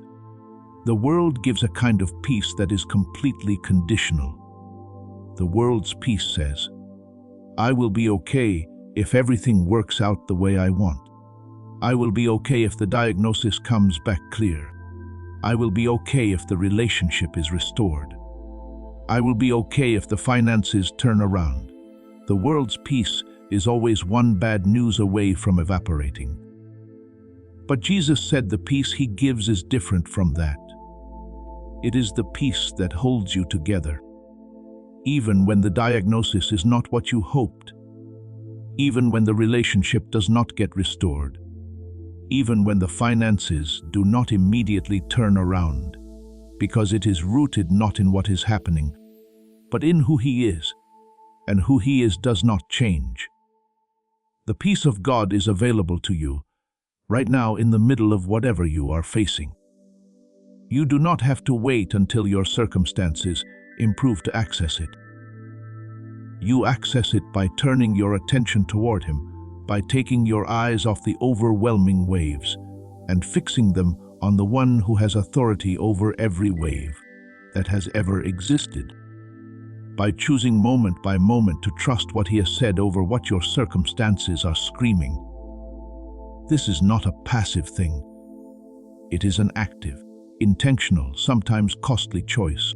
The world gives a kind of peace that is completely conditional. The world's peace says, "I will be okay if everything works out the way I want. I will be okay if the diagnosis comes back clear. I will be okay if the relationship is restored. I will be okay if the finances turn around." The world's peace is always one bad news away from evaporating. But Jesus said the peace he gives is different from that. It is the peace that holds you together, even when the diagnosis is not what you hoped, even when the relationship does not get restored, even when the finances do not immediately turn around, because it is rooted not in what is happening, but in who He is, and who He is does not change. The peace of God is available to you right now in the middle of whatever you are facing. You do not have to wait until your circumstances improve to access it. You access it by turning your attention toward Him, by taking your eyes off the overwhelming waves and fixing them on the one who has authority over every wave that has ever existed. By choosing moment by moment to trust what He has said over what your circumstances are screaming. This is not a passive thing. It is an active, intentional, sometimes costly choice.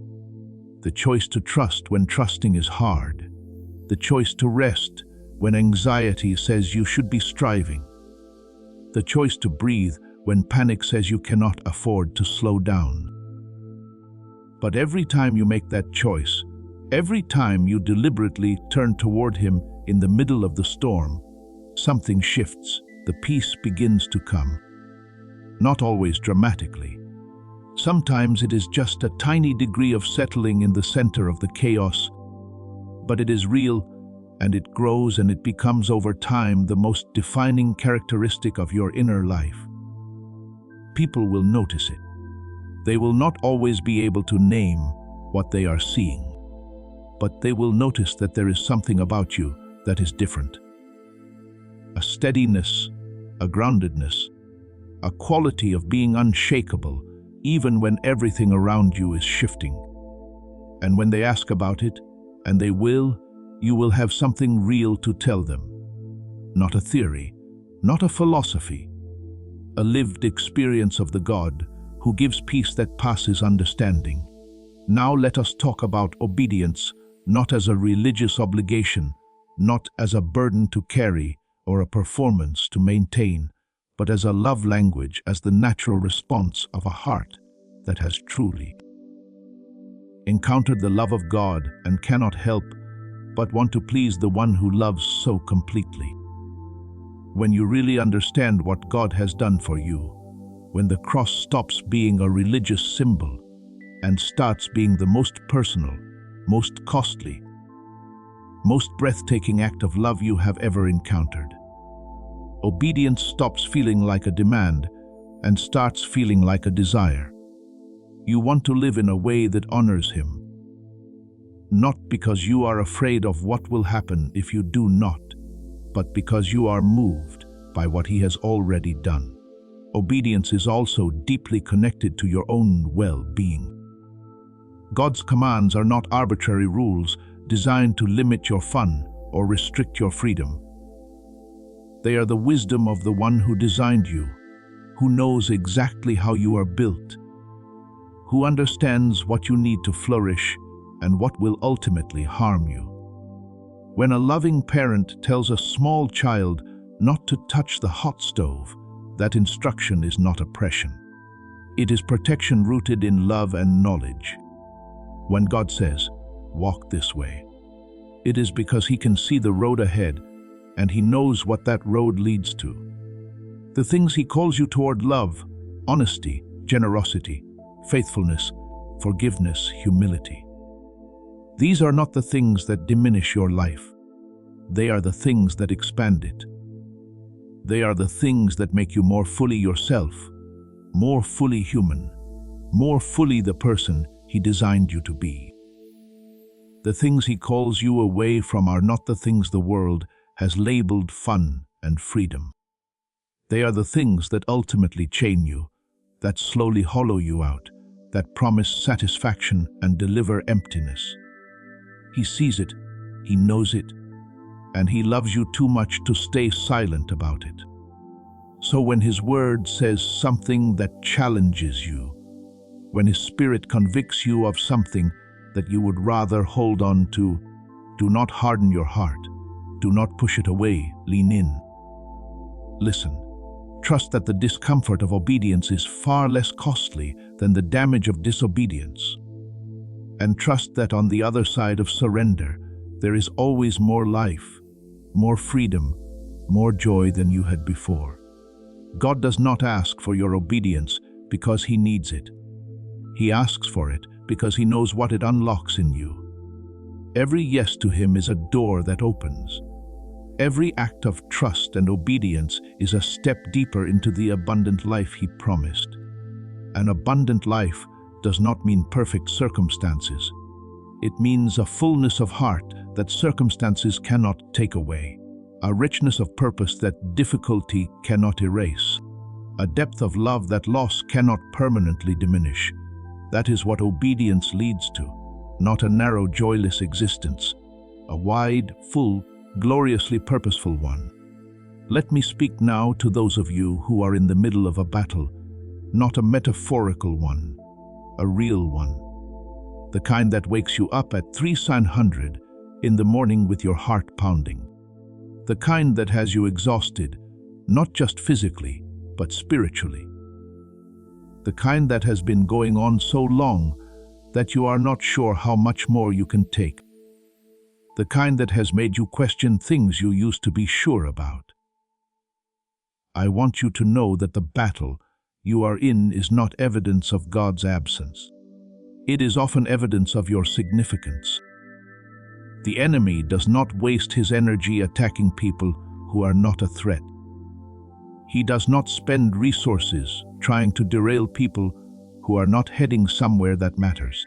The choice to trust when trusting is hard. The choice to rest when anxiety says you should be striving. The choice to breathe when panic says you cannot afford to slow down. But every time you make that choice, every time you deliberately turn toward Him in the middle of the storm, something shifts. The peace begins to come. Not always dramatically. Sometimes it is just a tiny degree of settling in the center of the chaos, but it is real, and it grows, and it becomes over time the most defining characteristic of your inner life. People will notice it. They will not always be able to name what they are seeing, but they will notice that there is something about you that is different. A steadiness, a groundedness, a quality of being unshakable, even when everything around you is shifting. And when they ask about it, and they will, you will have something real to tell them. Not a theory, not a philosophy, a lived experience of the God who gives peace that passes understanding. Now let us talk about obedience, not as a religious obligation, not as a burden to carry or a performance to maintain, but as a love language, as the natural response of a heart that has truly encountered the love of God and cannot help but want to please the one who loves so completely. When you really understand what God has done for you, when the cross stops being a religious symbol and starts being the most personal, most costly, most breathtaking act of love you have ever encountered. Obedience stops feeling like a demand and starts feeling like a desire. You want to live in a way that honors Him, not because you are afraid of what will happen if you do not, but because you are moved by what He has already done. Obedience is also deeply connected to your own well-being. God's commands are not arbitrary rules designed to limit your fun or restrict your freedom. They are the wisdom of the one who designed you, who knows exactly how you are built, who understands what you need to flourish and what will ultimately harm you. When a loving parent tells a small child not to touch the hot stove, that instruction is not oppression. It is protection rooted in love and knowledge. When God says, "Walk this way," it is because He can see the road ahead and He knows what that road leads to. The things He calls you toward: love, honesty, generosity, faithfulness, forgiveness, humility. These are not the things that diminish your life. They are the things that expand it. They are the things that make you more fully yourself, more fully human, more fully the person He designed you to be. The things He calls you away from are not the things the world has labeled fun and freedom. They are the things that ultimately chain you, that slowly hollow you out, that promise satisfaction and deliver emptiness. He sees it, He knows it, and He loves you too much to stay silent about it. So when His word says something that challenges you, when His Spirit convicts you of something that you would rather hold on to, do not harden your heart. Do not push it away, lean in. Listen, trust that the discomfort of obedience is far less costly than the damage of disobedience. And trust that on the other side of surrender, there is always more life, more freedom, more joy than you had before. God does not ask for your obedience because He needs it. He asks for it because He knows what it unlocks in you. Every yes to Him is a door that opens. Every act of trust and obedience is a step deeper into the abundant life He promised. An abundant life does not mean perfect circumstances. It means a fullness of heart that circumstances cannot take away, a richness of purpose that difficulty cannot erase, a depth of love that loss cannot permanently diminish. That is what obedience leads to, not a narrow, joyless existence, a wide, full, gloriously purposeful one. Let me speak now to those of you who are in the middle of a battle, not a metaphorical one, a real one. The kind that wakes you up at 300 in the morning with your heart pounding. The kind that has you exhausted, not just physically, but spiritually. The kind that has been going on so long that you are not sure how much more you can take. The kind that has made you question things you used to be sure about. I want you to know that the battle you are in is not evidence of God's absence. It is often evidence of your significance. The enemy does not waste his energy attacking people who are not a threat. He does not spend resources trying to derail people who are not heading somewhere that matters.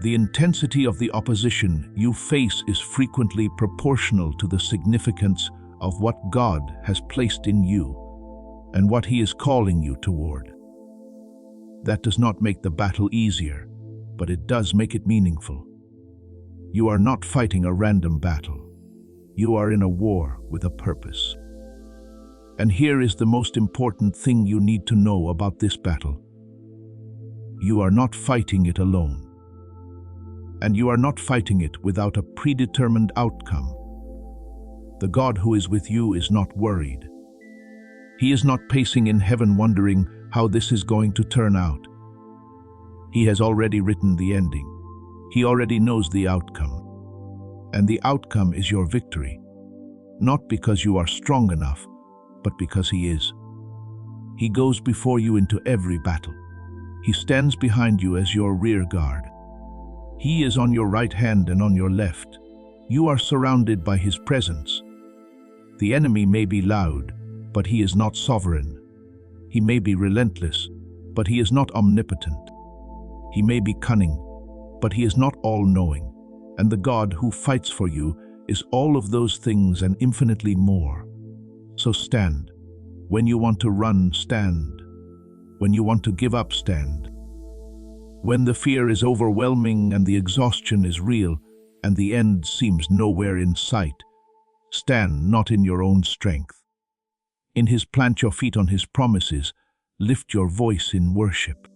The intensity of the opposition you face is frequently proportional to the significance of what God has placed in you and what He is calling you toward. That does not make the battle easier, but it does make it meaningful. You are not fighting a random battle. You are in a war with a purpose. And here is the most important thing you need to know about this battle. You are not fighting it alone. And you are not fighting it without a predetermined outcome. The God who is with you is not worried. He is not pacing in heaven wondering how this is going to turn out. He has already written the ending. He already knows the outcome. and the outcome is your victory, not because you are strong enough, but because He is. He goes before you into every battle. He stands behind you as your rear guard. He is on your right hand and on your left. You are surrounded by His presence. The enemy may be loud, but he is not sovereign. He may be relentless, but he is not omnipotent. He may be cunning, but he is not all-knowing. And the God who fights for you is all of those things and infinitely more. So stand. When you want to run, stand. When you want to give up, stand. When the fear is overwhelming and the exhaustion is real and the end seems nowhere in sight, stand not in your own strength. In His plant your feet on His promises, lift your voice in worship.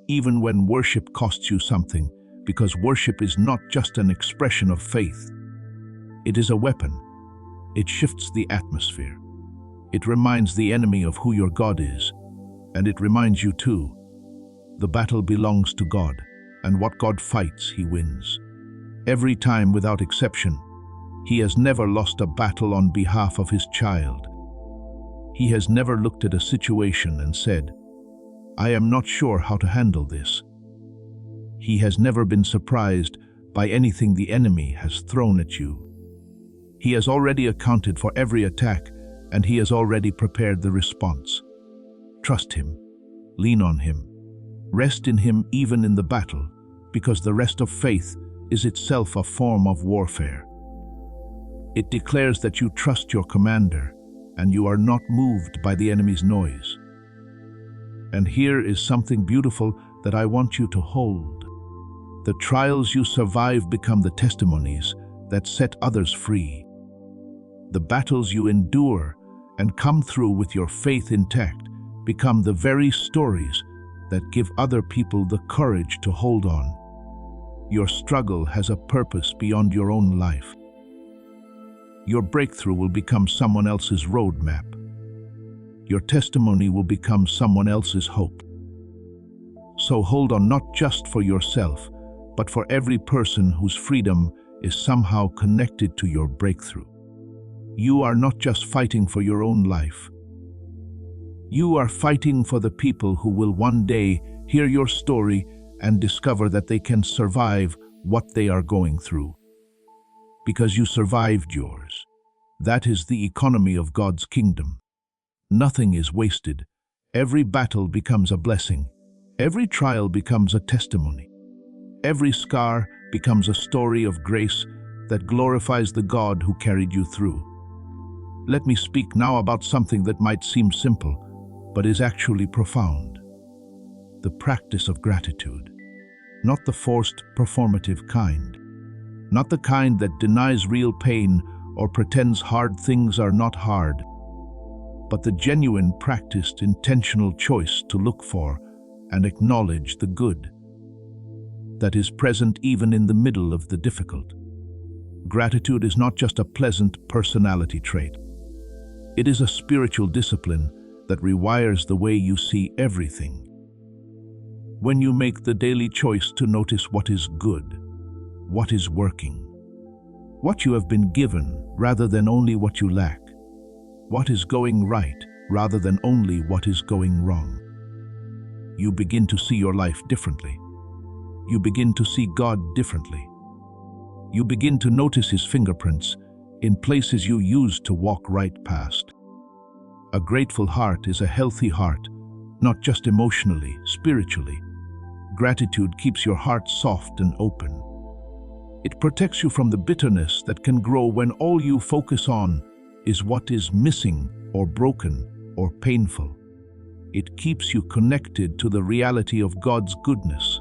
Even when worship costs you something, because worship is not just an expression of faith. It is a weapon. It shifts the atmosphere. It reminds the enemy of who your God is, and it reminds you too. The battle belongs to God, and what God fights, He wins. Every time without exception, He has never lost a battle on behalf of His child. He has never looked at a situation and said, "I am not sure how to handle this." He has never been surprised by anything the enemy has thrown at you. He has already accounted for every attack, and He has already prepared the response. Trust Him. Lean on Him. Rest in Him even in the battle, because the rest of faith is itself a form of warfare. It declares that you trust your commander, and you are not moved by the enemy's noise. And here is something beautiful that I want you to hold. The trials you survive become the testimonies that set others free. The battles you endure and come through with your faith intact become the very stories that give other people the courage to hold on. Your struggle has a purpose beyond your own life. Your breakthrough will become someone else's roadmap. Your testimony will become someone else's hope. So hold on not just for yourself, but for every person whose freedom is somehow connected to your breakthrough. You are not just fighting for your own life. You are fighting for the people who will one day hear your story and discover that they can survive what they are going through. Because you survived yours. That is the economy of God's kingdom. Nothing is wasted. Every battle becomes a blessing. Every trial becomes a testimony. Every scar becomes a story of grace that glorifies the God who carried you through. Let me speak now about something that might seem simple, but is actually profound. The practice of gratitude. Not the forced, performative kind. Not the kind that denies real pain or pretends hard things are not hard, but the genuine, practiced, intentional choice to look for and acknowledge the good that is present even in the middle of the difficult. Gratitude is not just a pleasant personality trait. It is a spiritual discipline that rewires the way you see everything. When you make the daily choice to notice what is good, what is working, what you have been given rather than only what you lack, what is going right rather than only what is going wrong, you begin to see your life differently. You begin to see God differently. You begin to notice His fingerprints in places you used to walk right past. A grateful heart is a healthy heart, not just emotionally, spiritually. Gratitude keeps your heart soft and open. It protects you from the bitterness that can grow when all you focus on is what is missing or broken or painful. It keeps you connected to the reality of God's goodness.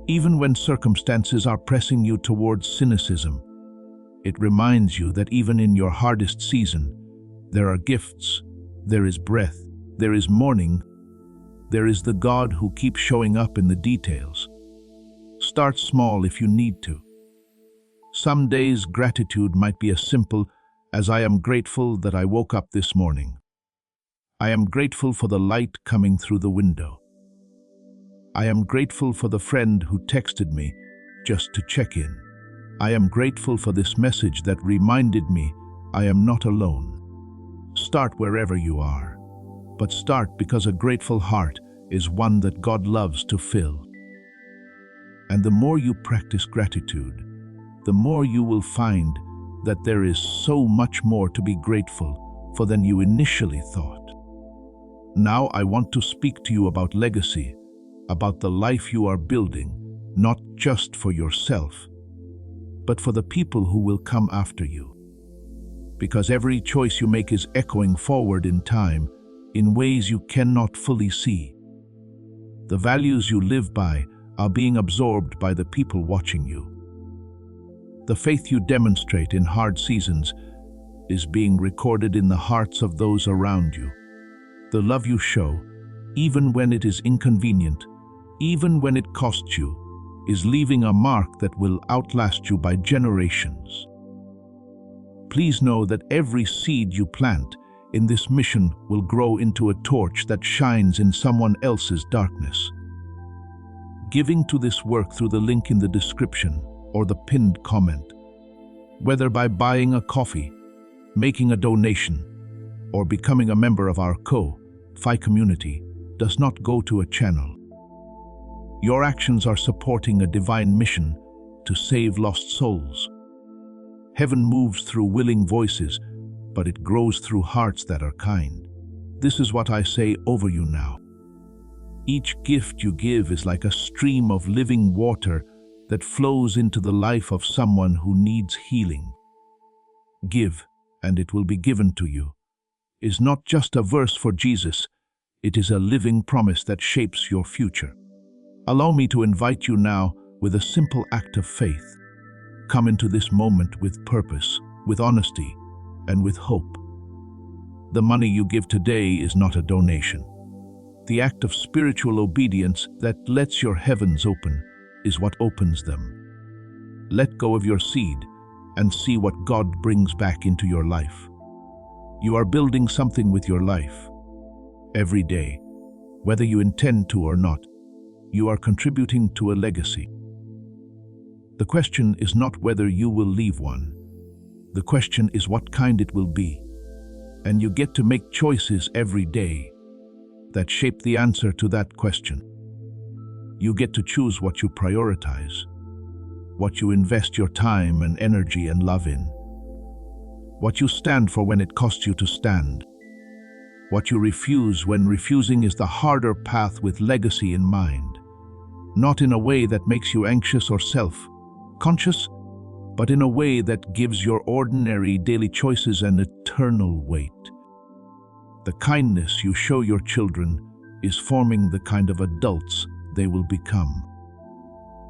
Even when circumstances are pressing you towards cynicism, it reminds you that even in your hardest season, there are gifts, there is breath, there is morning, there is the God who keeps showing up in the details. Start small if you need to. Some days gratitude might be as simple as I am grateful that I woke up this morning. I am grateful for the light coming through the window. I am grateful for the friend who texted me just to check in. I am grateful for this message that reminded me I am not alone. Start wherever you are, but start because a grateful heart is one that God loves to fill. And the more you practice gratitude, the more you will find that there is so much more to be grateful for than you initially thought. Now I want to speak to you about legacy, about the life you are building, not just for yourself, but for the people who will come after you. Because every choice you make is echoing forward in time in ways you cannot fully see. The values you live by are being absorbed by the people watching you. The faith you demonstrate in hard seasons is being recorded in the hearts of those around you. The love you show, even when it is inconvenient, even when it costs you, is leaving a mark that will outlast you by generations. Please know that every seed you plant in this mission will grow into a torch that shines in someone else's darkness. Giving to this work through the link in the description or the pinned comment, whether by buying a coffee, making a donation, or becoming a member of our Fi community, does not go to a channel. Your actions are supporting a divine mission to save lost souls. Heaven moves through willing voices, but it grows through hearts that are kind. This is what I say over you now. Each gift you give is like a stream of living water that flows into the life of someone who needs healing. Give, and it will be given to you, is not just a verse for Jesus, it is a living promise that shapes your future. Allow me to invite you now with a simple act of faith. Come into this moment with purpose, with honesty, and with hope. The money you give today is not a donation. The act of spiritual obedience that lets your heavens open is what opens them. Let go of your seed and see what God brings back into your life. You are building something with your life. Every day, whether you intend to or not, you are contributing to a legacy. The question is not whether you will leave one. The question is what kind it will be. And you get to make choices every day that shape the answer to that question. You get to choose what you prioritize, what you invest your time and energy and love in, what you stand for when it costs you to stand, what you refuse when refusing is the harder path with legacy in mind, not in a way that makes you anxious or self-conscious, but in a way that gives your ordinary daily choices an eternal weight. The kindness you show your children is forming the kind of adults they will become.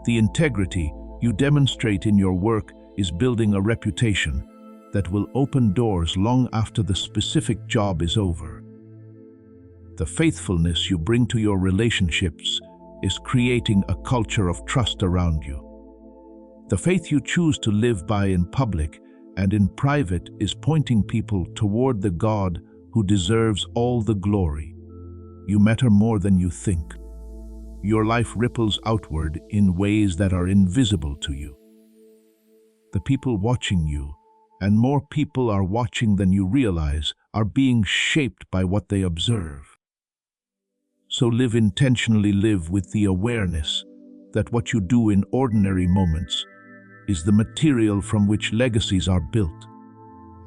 The integrity you demonstrate in your work is building a reputation that will open doors long after the specific job is over. The faithfulness you bring to your relationships is creating a culture of trust around you. The faith you choose to live by in public and in private is pointing people toward the God who deserves all the glory. You matter more than you think. Your life ripples outward in ways that are invisible to you. The people watching you, and more people are watching than you realize, are being shaped by what they observe. So live intentionally, live with the awareness that what you do in ordinary moments is the material from which legacies are built.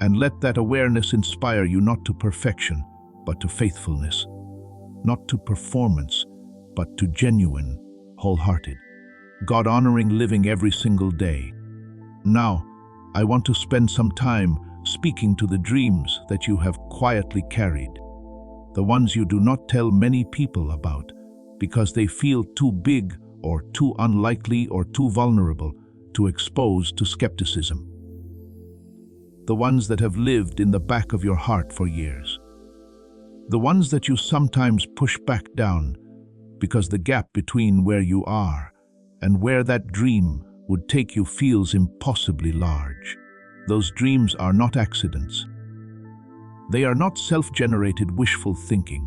And let that awareness inspire you not to perfection, but to faithfulness, not to performance, but to genuine, wholehearted, God-honoring living every single day. Now, I want to spend some time speaking to the dreams that you have quietly carried, the ones you do not tell many people about because they feel too big or too unlikely or too vulnerable to expose to skepticism. The ones that have lived in the back of your heart for years. The ones that you sometimes push back down because the gap between where you are and where that dream would take you feels impossibly large. Those dreams are not accidents. They are not self-generated wishful thinking.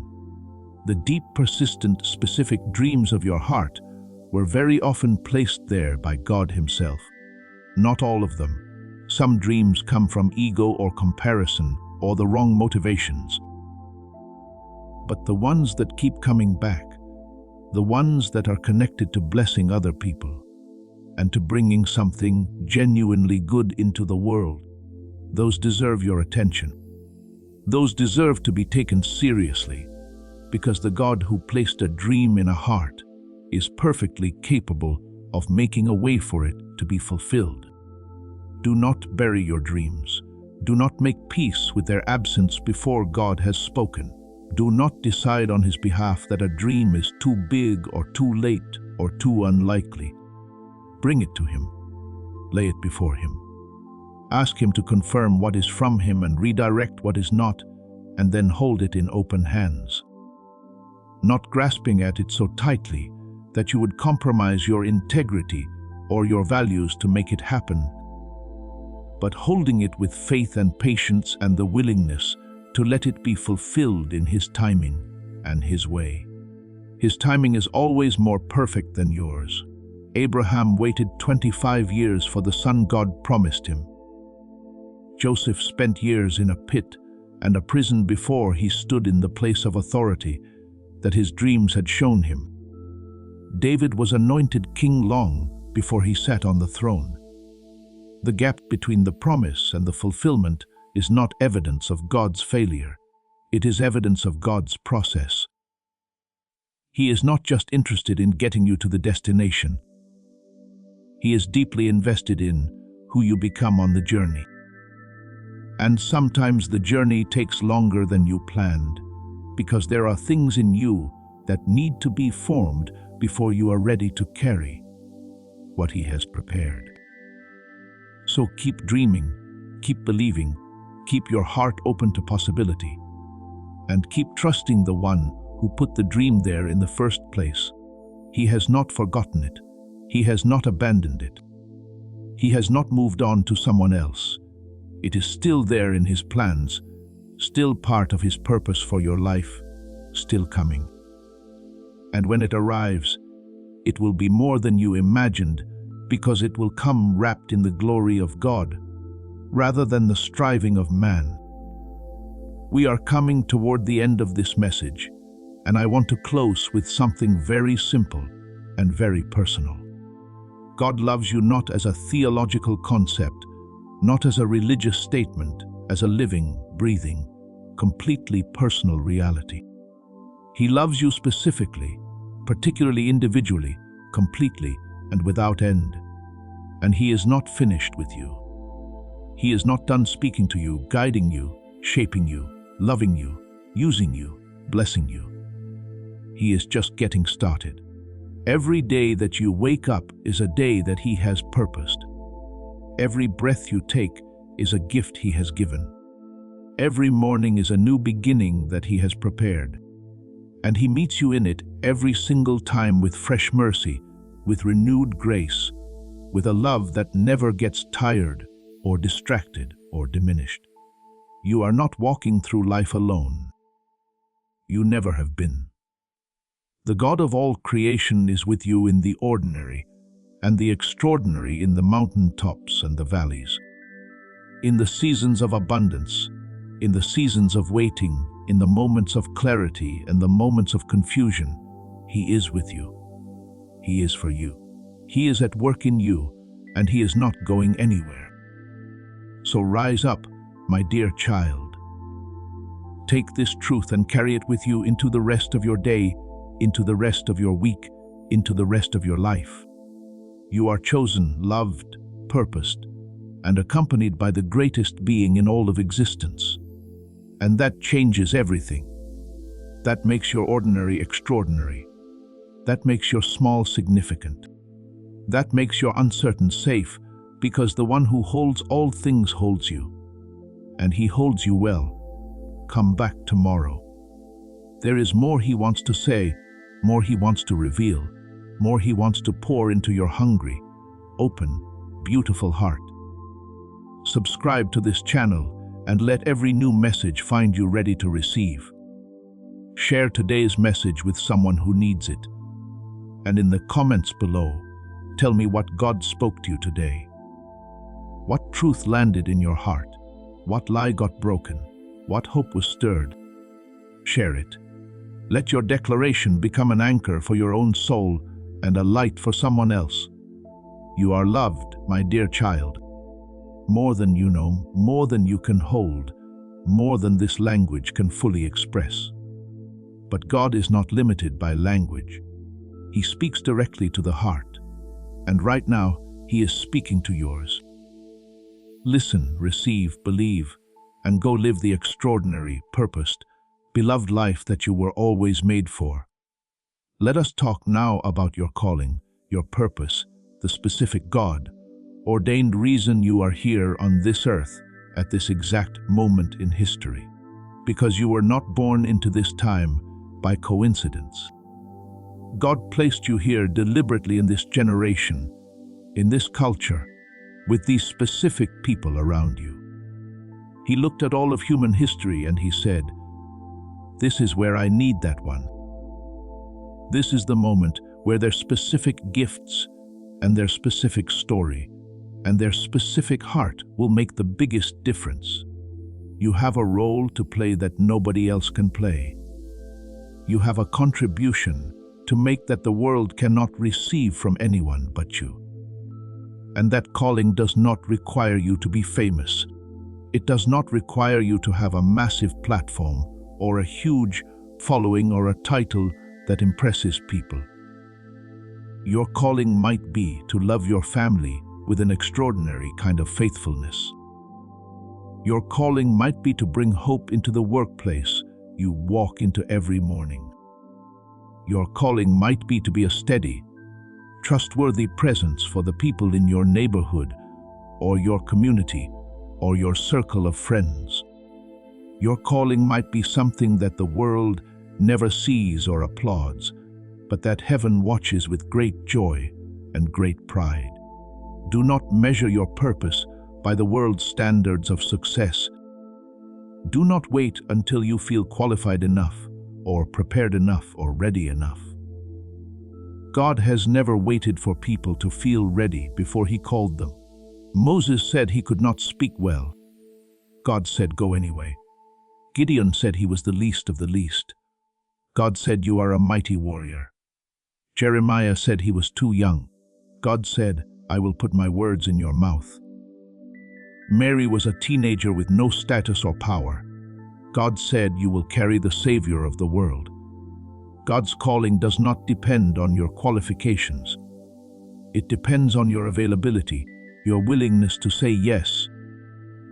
The deep, persistent, specific dreams of your heart were very often placed there by God Himself. Not all of them. Some dreams come from ego or comparison or the wrong motivations. But the ones that keep coming back, the ones that are connected to blessing other people and to bringing something genuinely good into the world, those deserve your attention. Those deserve to be taken seriously, because the God who placed a dream in a heart is perfectly capable of making a way for it to be fulfilled. Do not bury your dreams. Do not make peace with their absence before God has spoken. Do not decide on His behalf that a dream is too big or too late or too unlikely. Bring it to Him. Lay it before Him. Ask Him to confirm what is from Him and redirect what is not, and then hold it in open hands. Not grasping at it so tightly that you would compromise your integrity or your values to make it happen, but holding it with faith and patience and the willingness to let it be fulfilled in His timing and His way. His timing is always more perfect than yours. Abraham waited 25 years for the son God promised him. Joseph spent years in a pit and a prison before he stood in the place of authority that his dreams had shown him. David was anointed king long before he sat on the throne. The gap between the promise and the fulfillment is not evidence of God's failure. It is evidence of God's process. He is not just interested in getting you to the destination. He is deeply invested in who you become on the journey. And sometimes the journey takes longer than you planned, because there are things in you that need to be formed before you are ready to carry what He has prepared. So keep dreaming, keep believing, keep your heart open to possibility, and keep trusting the one who put the dream there in the first place. He has not forgotten it. He has not abandoned it. He has not moved on to someone else. It is still there in His plans, still part of His purpose for your life, still coming. And when it arrives, it will be more than you imagined, because it will come wrapped in the glory of God, rather than the striving of man. We are coming toward the end of this message, and I want to close with something very simple and very personal. God loves you not as a theological concept, not as a religious statement, as a living, breathing, completely personal reality. He loves you specifically, particularly individually, completely, and without end. And He is not finished with you. He is not done speaking to you, guiding you, shaping you, loving you, using you, blessing you. He is just getting started. Every day that you wake up is a day that He has purposed. Every breath you take is a gift He has given. Every morning is a new beginning that He has prepared. And He meets you in it every single time with fresh mercy, with renewed grace, with a love that never gets tired or distracted or diminished. You are not walking through life alone. You never have been. The God of all creation is with you in the ordinary and the extraordinary, in the mountaintops and the valleys, in the seasons of abundance, in the seasons of waiting, in the moments of clarity and the moments of confusion. He is with you. He is for you. He is at work in you, and He is not going anywhere. So rise up, my dear child. Take this truth and carry it with you into the rest of your day, into the rest of your week, into the rest of your life. You are chosen, loved, purposed, and accompanied by the greatest being in all of existence. And that changes everything. That makes your ordinary extraordinary. That makes your small significant. That makes your uncertain safe, because the one who holds all things holds you. And He holds you well. Come back tomorrow. There is more He wants to say, more He wants to reveal, more He wants to pour into your hungry, open, beautiful heart. Subscribe to this channel and let every new message find you ready to receive. Share today's message with someone who needs it. And in the comments below, tell me what God spoke to you today. What truth landed in your heart? What lie got broken? What hope was stirred? Share it. Let your declaration become an anchor for your own soul and a light for someone else. You are loved, my dear child. More than you know, more than you can hold, more than this language can fully express. But God is not limited by language. He speaks directly to the heart. And right now, He is speaking to yours. Listen, receive, believe, and go live the extraordinary, purposed, beloved life that you were always made for. Let us talk now about your calling, your purpose, the specific God-ordained reason you are here on this earth at this exact moment in history. Because you were not born into this time by coincidence. God placed you here deliberately in this generation, in this culture, with these specific people around you. He looked at all of human history and He said, "This is where I need that one. This is the moment where their specific gifts and their specific story and their specific heart will make the biggest difference. You have a role to play that nobody else can play. You have a contribution to make that the world cannot receive from anyone but you. And that calling does not require you to be famous. It does not require you to have a massive platform or a huge following or a title that impresses people. Your calling might be to love your family with an extraordinary kind of faithfulness. Your calling might be to bring hope into the workplace you walk into every morning. Your calling might be to be a steady, trustworthy presence for the people in your neighborhood or your community or your circle of friends. Your calling might be something that the world never sees or applauds, but that heaven watches with great joy and great pride. Do not measure your purpose by the world's standards of success. Do not wait until you feel qualified enough or prepared enough or ready enough. God has never waited for people to feel ready before He called them. Moses said he could not speak well. God said, "Go anyway." Gideon said he was the least of the least. God said, "You are a mighty warrior." Jeremiah said he was too young. God said, "I will put my words in your mouth." Mary was a teenager with no status or power. God said, "You will carry the Savior of the world." God's calling does not depend on your qualifications. It depends on your availability, your willingness to say yes,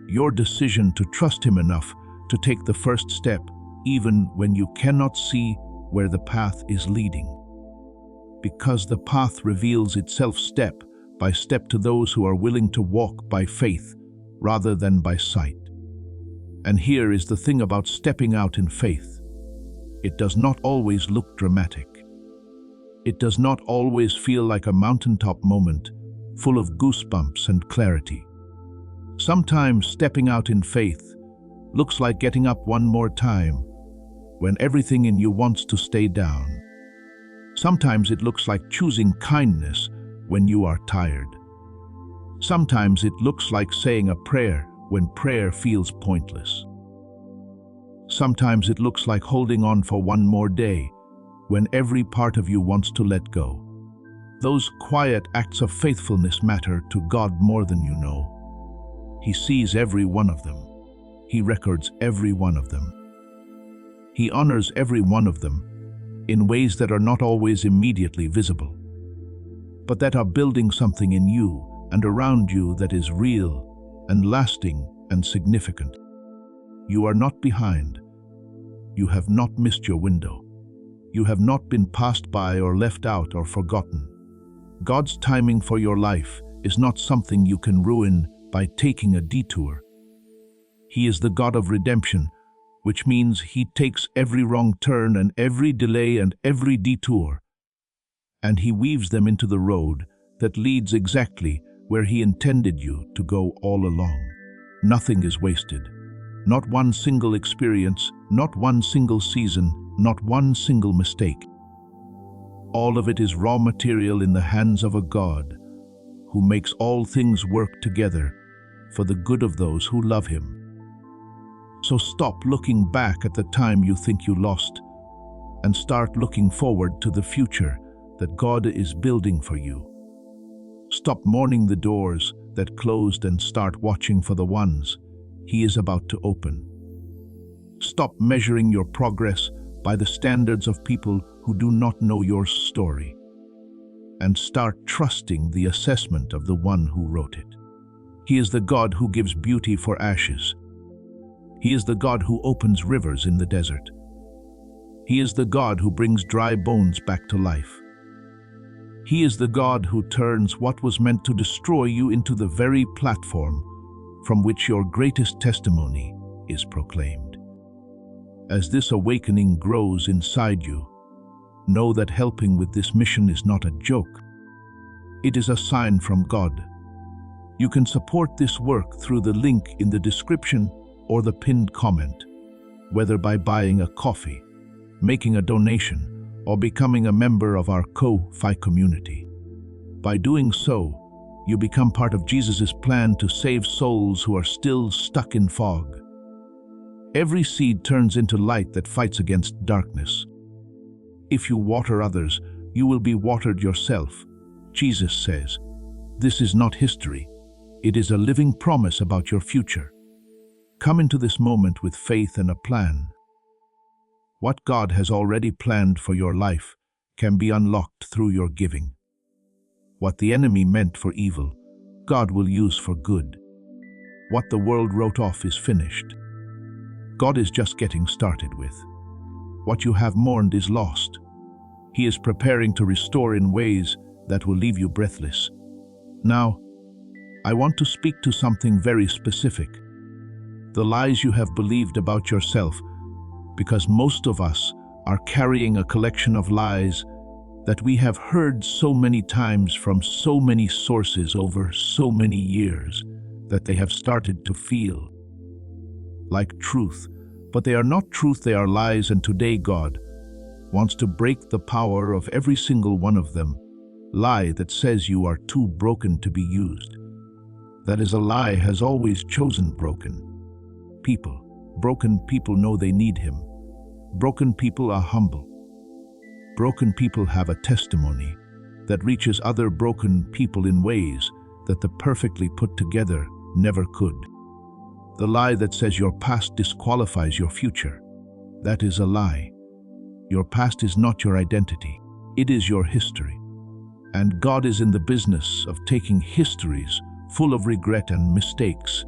your decision to trust Him enough to take the first step, even when you cannot see where the path is leading. Because the path reveals itself step by step to those who are willing to walk by faith rather than by sight. And here is the thing about stepping out in faith. It does not always look dramatic. It does not always feel like a mountaintop moment full of goosebumps and clarity. Sometimes stepping out in faith looks like getting up one more time when everything in you wants to stay down. Sometimes it looks like choosing kindness when you are tired. Sometimes it looks like saying a prayer when prayer feels pointless. Sometimes it looks like holding on for one more day when every part of you wants to let go. Those quiet acts of faithfulness matter to God more than you know. He sees every one of them. He records every one of them. He honors every one of them in ways that are not always immediately visible, but that are building something in you and around you that is real and lasting and significant. You are not behind. You have not missed your window. You have not been passed by or left out or forgotten. God's timing for your life is not something you can ruin by taking a detour. He is the God of redemption, which means He takes every wrong turn and every delay and every detour, and He weaves them into the road that leads exactly where He intended you to go all along. Nothing is wasted. Not one single experience, not one single season, not one single mistake. All of it is raw material in the hands of a God who makes all things work together for the good of those who love him. So stop looking back at the time you think you lost and start looking forward to the future that God is building for you. Stop mourning the doors that closed and start watching for the ones he is about to open. Stop measuring your progress by the standards of people who do not know your story, and start trusting the assessment of the one who wrote it. He is the God who gives beauty for ashes. He is the God who opens rivers in the desert. He is the God who brings dry bones back to life. He is the God who turns what was meant to destroy you into the very platform from which your greatest testimony is proclaimed. As this awakening grows inside you, know that helping with this mission is not a joke. It is a sign from God. You can support this work through the link in the description or the pinned comment, whether by buying a coffee, making a donation, or becoming a member of our Ko-Fi community. By doing so, you become part of Jesus' plan to save souls who are still stuck in fog. Every seed turns into light that fights against darkness. If you water others, you will be watered yourself. Jesus says, this is not history. It is a living promise about your future. Come into this moment with faith and a plan. What God has already planned for your life can be unlocked through your giving. What the enemy meant for evil, God will use for good. What the world wrote off is finished. God is just getting started with. What you have mourned is lost. He is preparing to restore in ways that will leave you breathless. Now, I want to speak to something very specific. The lies you have believed about yourself, because most of us are carrying a collection of lies that we have heard so many times from so many sources over so many years that they have started to feel like truth. But they are not truth, they are lies, and today God wants to break the power of every single one of them. Lie that says you are too broken to be used. That is a lie has always chosen broken people. Broken people know they need him. Broken people are humble. Broken people have a testimony that reaches other broken people in ways that the perfectly put together never could. The lie that says your past disqualifies your future, that is a lie. Your past is not your identity. It is your history. And God is in the business of taking histories full of regret and mistakes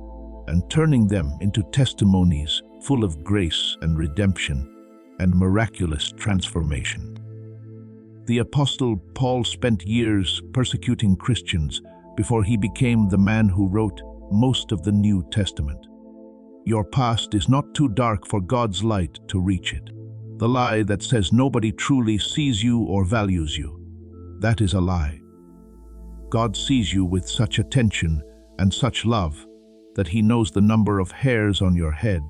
and turning them into testimonies full of grace and redemption and miraculous transformation. The Apostle Paul spent years persecuting Christians before he became the man who wrote most of the New Testament. Your past is not too dark for God's light to reach it. The lie that says nobody truly sees you or values you, that is a lie. God sees you with such attention and such love that he knows the number of hairs on your head.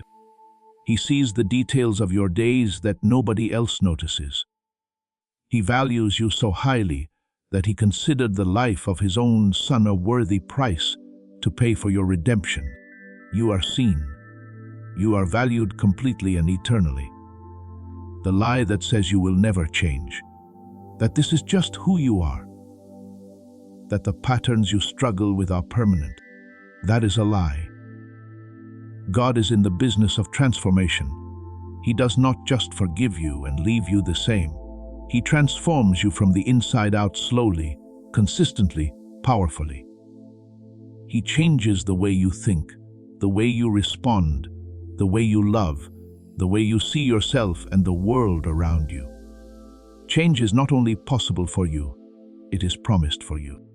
He sees the details of your days that nobody else notices. He values you so highly that he considered the life of his own son a worthy price to pay for your redemption. You are seen. You are valued completely and eternally. The lie that says you will never change, that this is just who you are, that the patterns you struggle with are permanent, that is a lie. God is in the business of transformation. He does not just forgive you and leave you the same. He transforms you from the inside out slowly, consistently, powerfully. He changes the way you think, the way you respond, the way you love, the way you see yourself and the world around you. Change is not only possible for you, it is promised for you.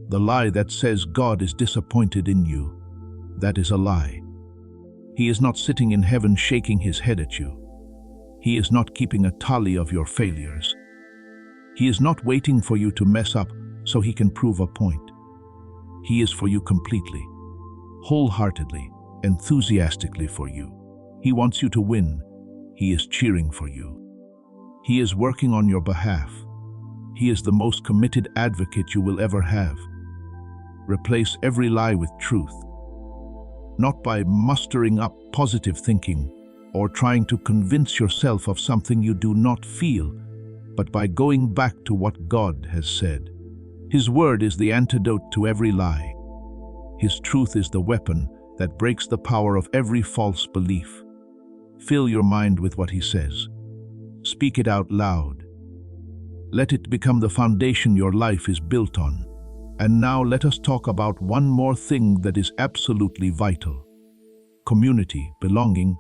The lie that says God is disappointed in you, that is a lie. He is not sitting in heaven shaking his head at you. He is not keeping a tally of your failures. He is not waiting for you to mess up so he can prove a point. He is for you completely, wholeheartedly, enthusiastically for you. He wants you to win. He is cheering for you. He is working on your behalf. He is the most committed advocate you will ever have. Replace every lie with truth. not by mustering up positive thinking or trying to convince yourself of something you do not feel, but by going back to what God has said. His word is the antidote to every lie. His truth is the weapon that breaks the power of every false belief. Fill your mind with what he says. Speak it out loud. Let it become the foundation your life is built on. And now let us talk about one more thing that is absolutely vital. Community, belonging,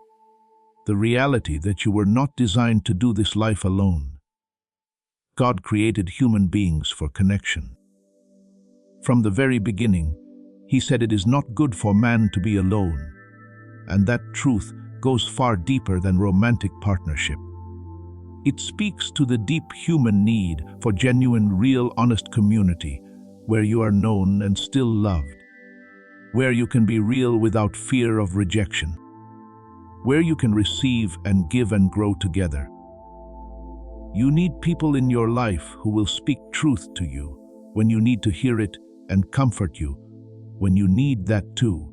the reality that you were not designed to do this life alone. God created human beings for connection. From the very beginning, he said it is not good for man to be alone, and that truth goes far deeper than romantic partnership. It speaks to the deep human need for genuine, real, honest community, where you are known and still loved, where you can be real without fear of rejection, where you can receive and give and grow together. You need people in your life who will speak truth to you when you need to hear it and comfort you when you need that too.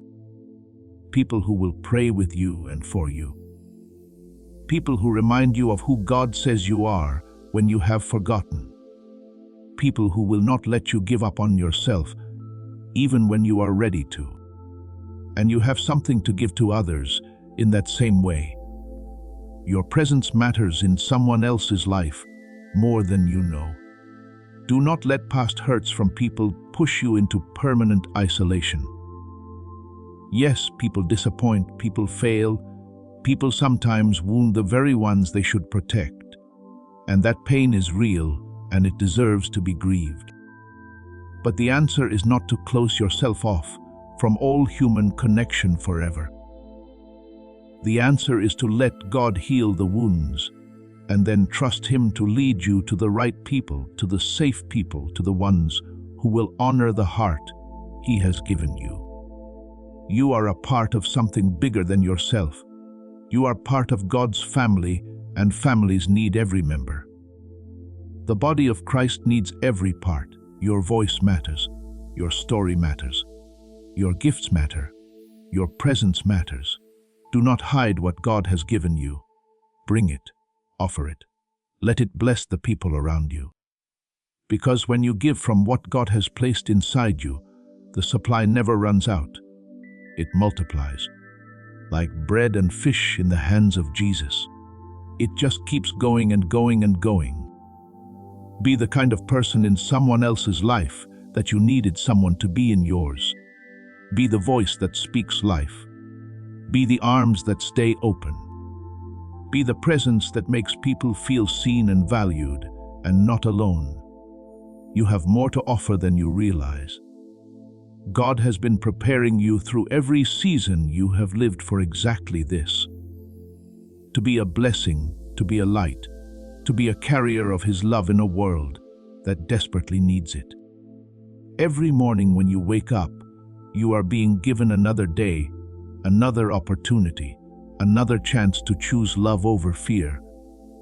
People who will pray with you and for you. People who remind you of who God says you are when you have forgotten. People who will not let you give up on yourself, even when you are ready to. And you have something to give to others in that same way. Your presence matters in someone else's life more than you know. Do not let past hurts from people push you into permanent isolation. Yes, people disappoint, people fail, people sometimes wound the very ones they should protect. And that pain is real, and it deserves to be grieved. But the answer is not to close yourself off from all human connection forever. The answer is to let God heal the wounds, and then trust him to lead you to the right people, to the safe people, to the ones who will honor the heart he has given you. You are a part of something bigger than yourself. You are part of God's family, and families need every member. The body of Christ needs every part. Your voice matters. Your story matters. Your gifts matter. Your presence matters. Do not hide what God has given you. Bring it. Offer it. Let it bless the people around you. Because when you give from what God has placed inside you, the supply never runs out. It multiplies. Like bread and fish in the hands of Jesus. It just keeps going and going and going. Be the kind of person in someone else's life that you needed someone to be in yours. Be the voice that speaks life. Be the arms that stay open. Be the presence that makes people feel seen and valued, and not alone. You have more to offer than you realize. God has been preparing you through every season you have lived for exactly this. To be a blessing, to be a light, to be a carrier of his love in a world that desperately needs it. Every morning when you wake up, you are being given another day, another opportunity, another chance to choose love over fear,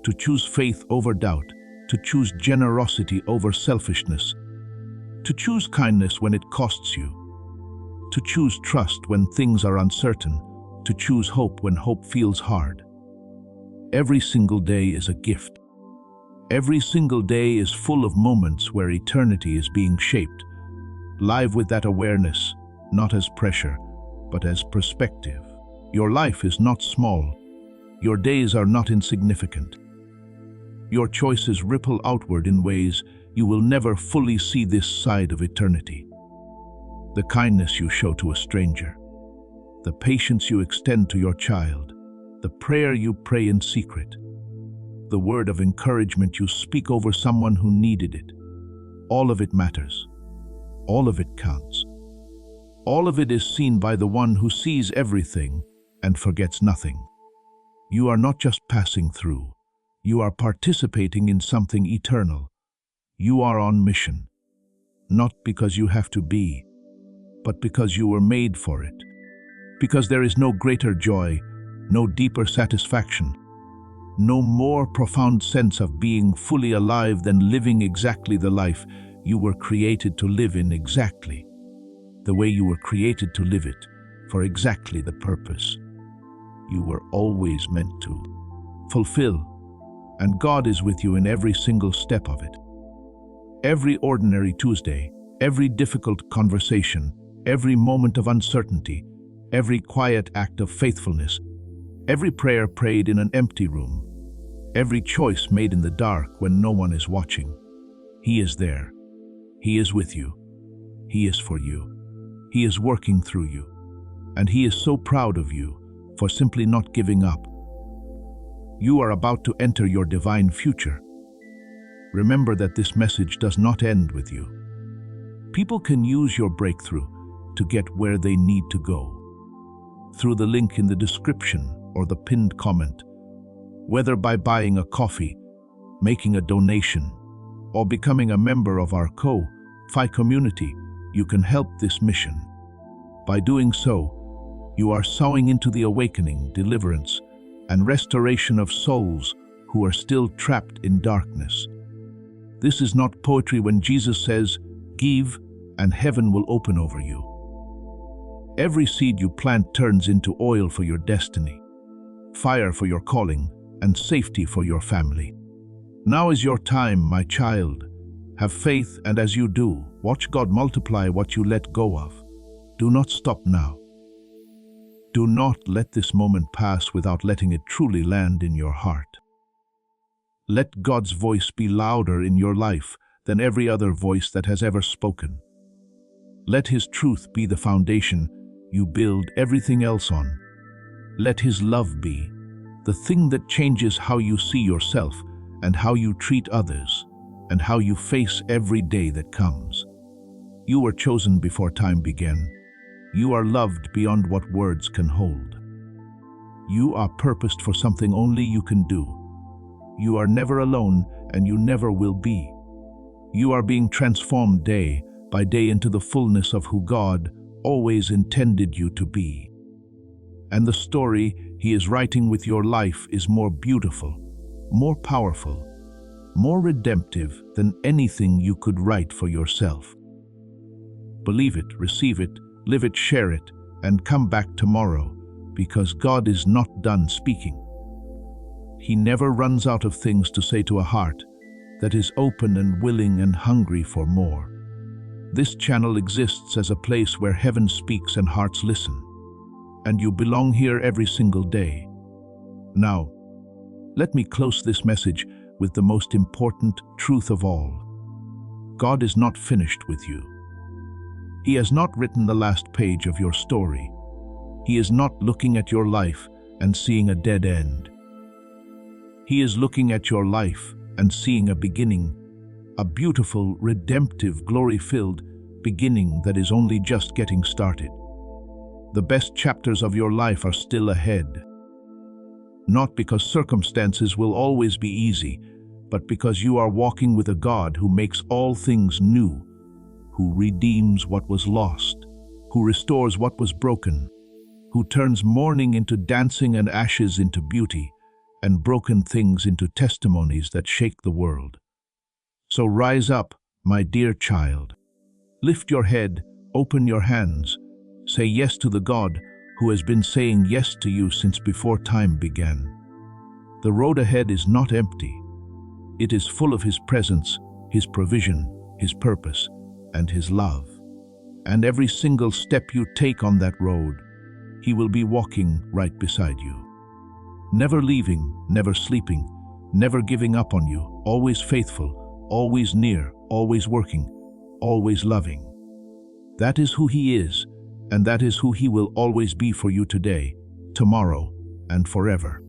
to choose faith over doubt, to choose generosity over selfishness, to choose kindness when it costs you, to choose trust when things are uncertain, to choose hope when hope feels hard. Every single day is a gift. Every single day is full of moments where eternity is being shaped. Live with that awareness, not as pressure, but as perspective. Your life is not small. Your days are not insignificant. Your choices ripple outward in ways you will never fully see this side of eternity. The kindness you show to a stranger, the patience you extend to your child, the prayer you pray in secret, the word of encouragement you speak over someone who needed it. All of it matters. All of it counts. All of it is seen by the one who sees everything and forgets nothing. You are not just passing through. You are participating in something eternal. You are on mission, not because you have to be, but because you were made for it. Because there is no greater joy, no deeper satisfaction, no more profound sense of being fully alive than living exactly the life you were created to live in exactly the way you were created to live it, for exactly the purpose you were always meant to fulfill, and God is with you in every single step of it. Every ordinary Tuesday, every difficult conversation, every moment of uncertainty, every quiet act of faithfulness, every prayer prayed in an empty room, every choice made in the dark when no one is watching. He is there. He is with you. He is for you. He is working through you. And He is so proud of you for simply not giving up. You are about to enter your divine future. Remember that this message does not end with you. People can use your breakthrough to get where they need to go. Through the link in the description or the pinned comment, whether by buying a coffee, making a donation, or becoming a member of our Ko-Fi community, you can help this mission. By doing so, you are sowing into the awakening, deliverance, and restoration of souls who are still trapped in darkness. This is not poetry when Jesus says, "Give, and heaven will open over you." Every seed you plant turns into oil for your destiny, fire for your calling, and safety for your family. Now is your time, my child. Have faith, and as you do, watch God multiply what you let go of. Do not stop now. Do not let this moment pass without letting it truly land in your heart. Let God's voice be louder in your life than every other voice that has ever spoken. Let His truth be the foundation you build everything else on. Let His love be the thing that changes how you see yourself and how you treat others and how you face every day that comes. You were chosen before time began. You are loved beyond what words can hold. You are purposed for something only you can do. You are never alone, and you never will be. You are being transformed day by day into the fullness of who God always intended you to be. And the story He is writing with your life is more beautiful, more powerful, more redemptive than anything you could write for yourself. Believe it, receive it, live it, share it, and come back tomorrow, because God is not done speaking. He never runs out of things to say to a heart that is open and willing and hungry for more. This channel exists as a place where heaven speaks and hearts listen, and you belong here every single day. Now, let me close this message with the most important truth of all. God is not finished with you. He has not written the last page of your story. He is not looking at your life and seeing a dead end. He is looking at your life and seeing a beginning, a beautiful, redemptive, glory-filled beginning that is only just getting started. The best chapters of your life are still ahead. Not because circumstances will always be easy, but because you are walking with a God who makes all things new, who redeems what was lost, who restores what was broken, who turns mourning into dancing and ashes into beauty, and broken things into testimonies that shake the world. So rise up, my dear child. Lift your head, open your hands, say yes to the God who has been saying yes to you since before time began. The road ahead is not empty. It is full of His presence, His provision, His purpose, and His love. And every single step you take on that road, He will be walking right beside you. Never leaving, never sleeping, never giving up on you, always faithful, always near, always working, always loving. That is who He is, and that is who He will always be for you today, tomorrow, and forever.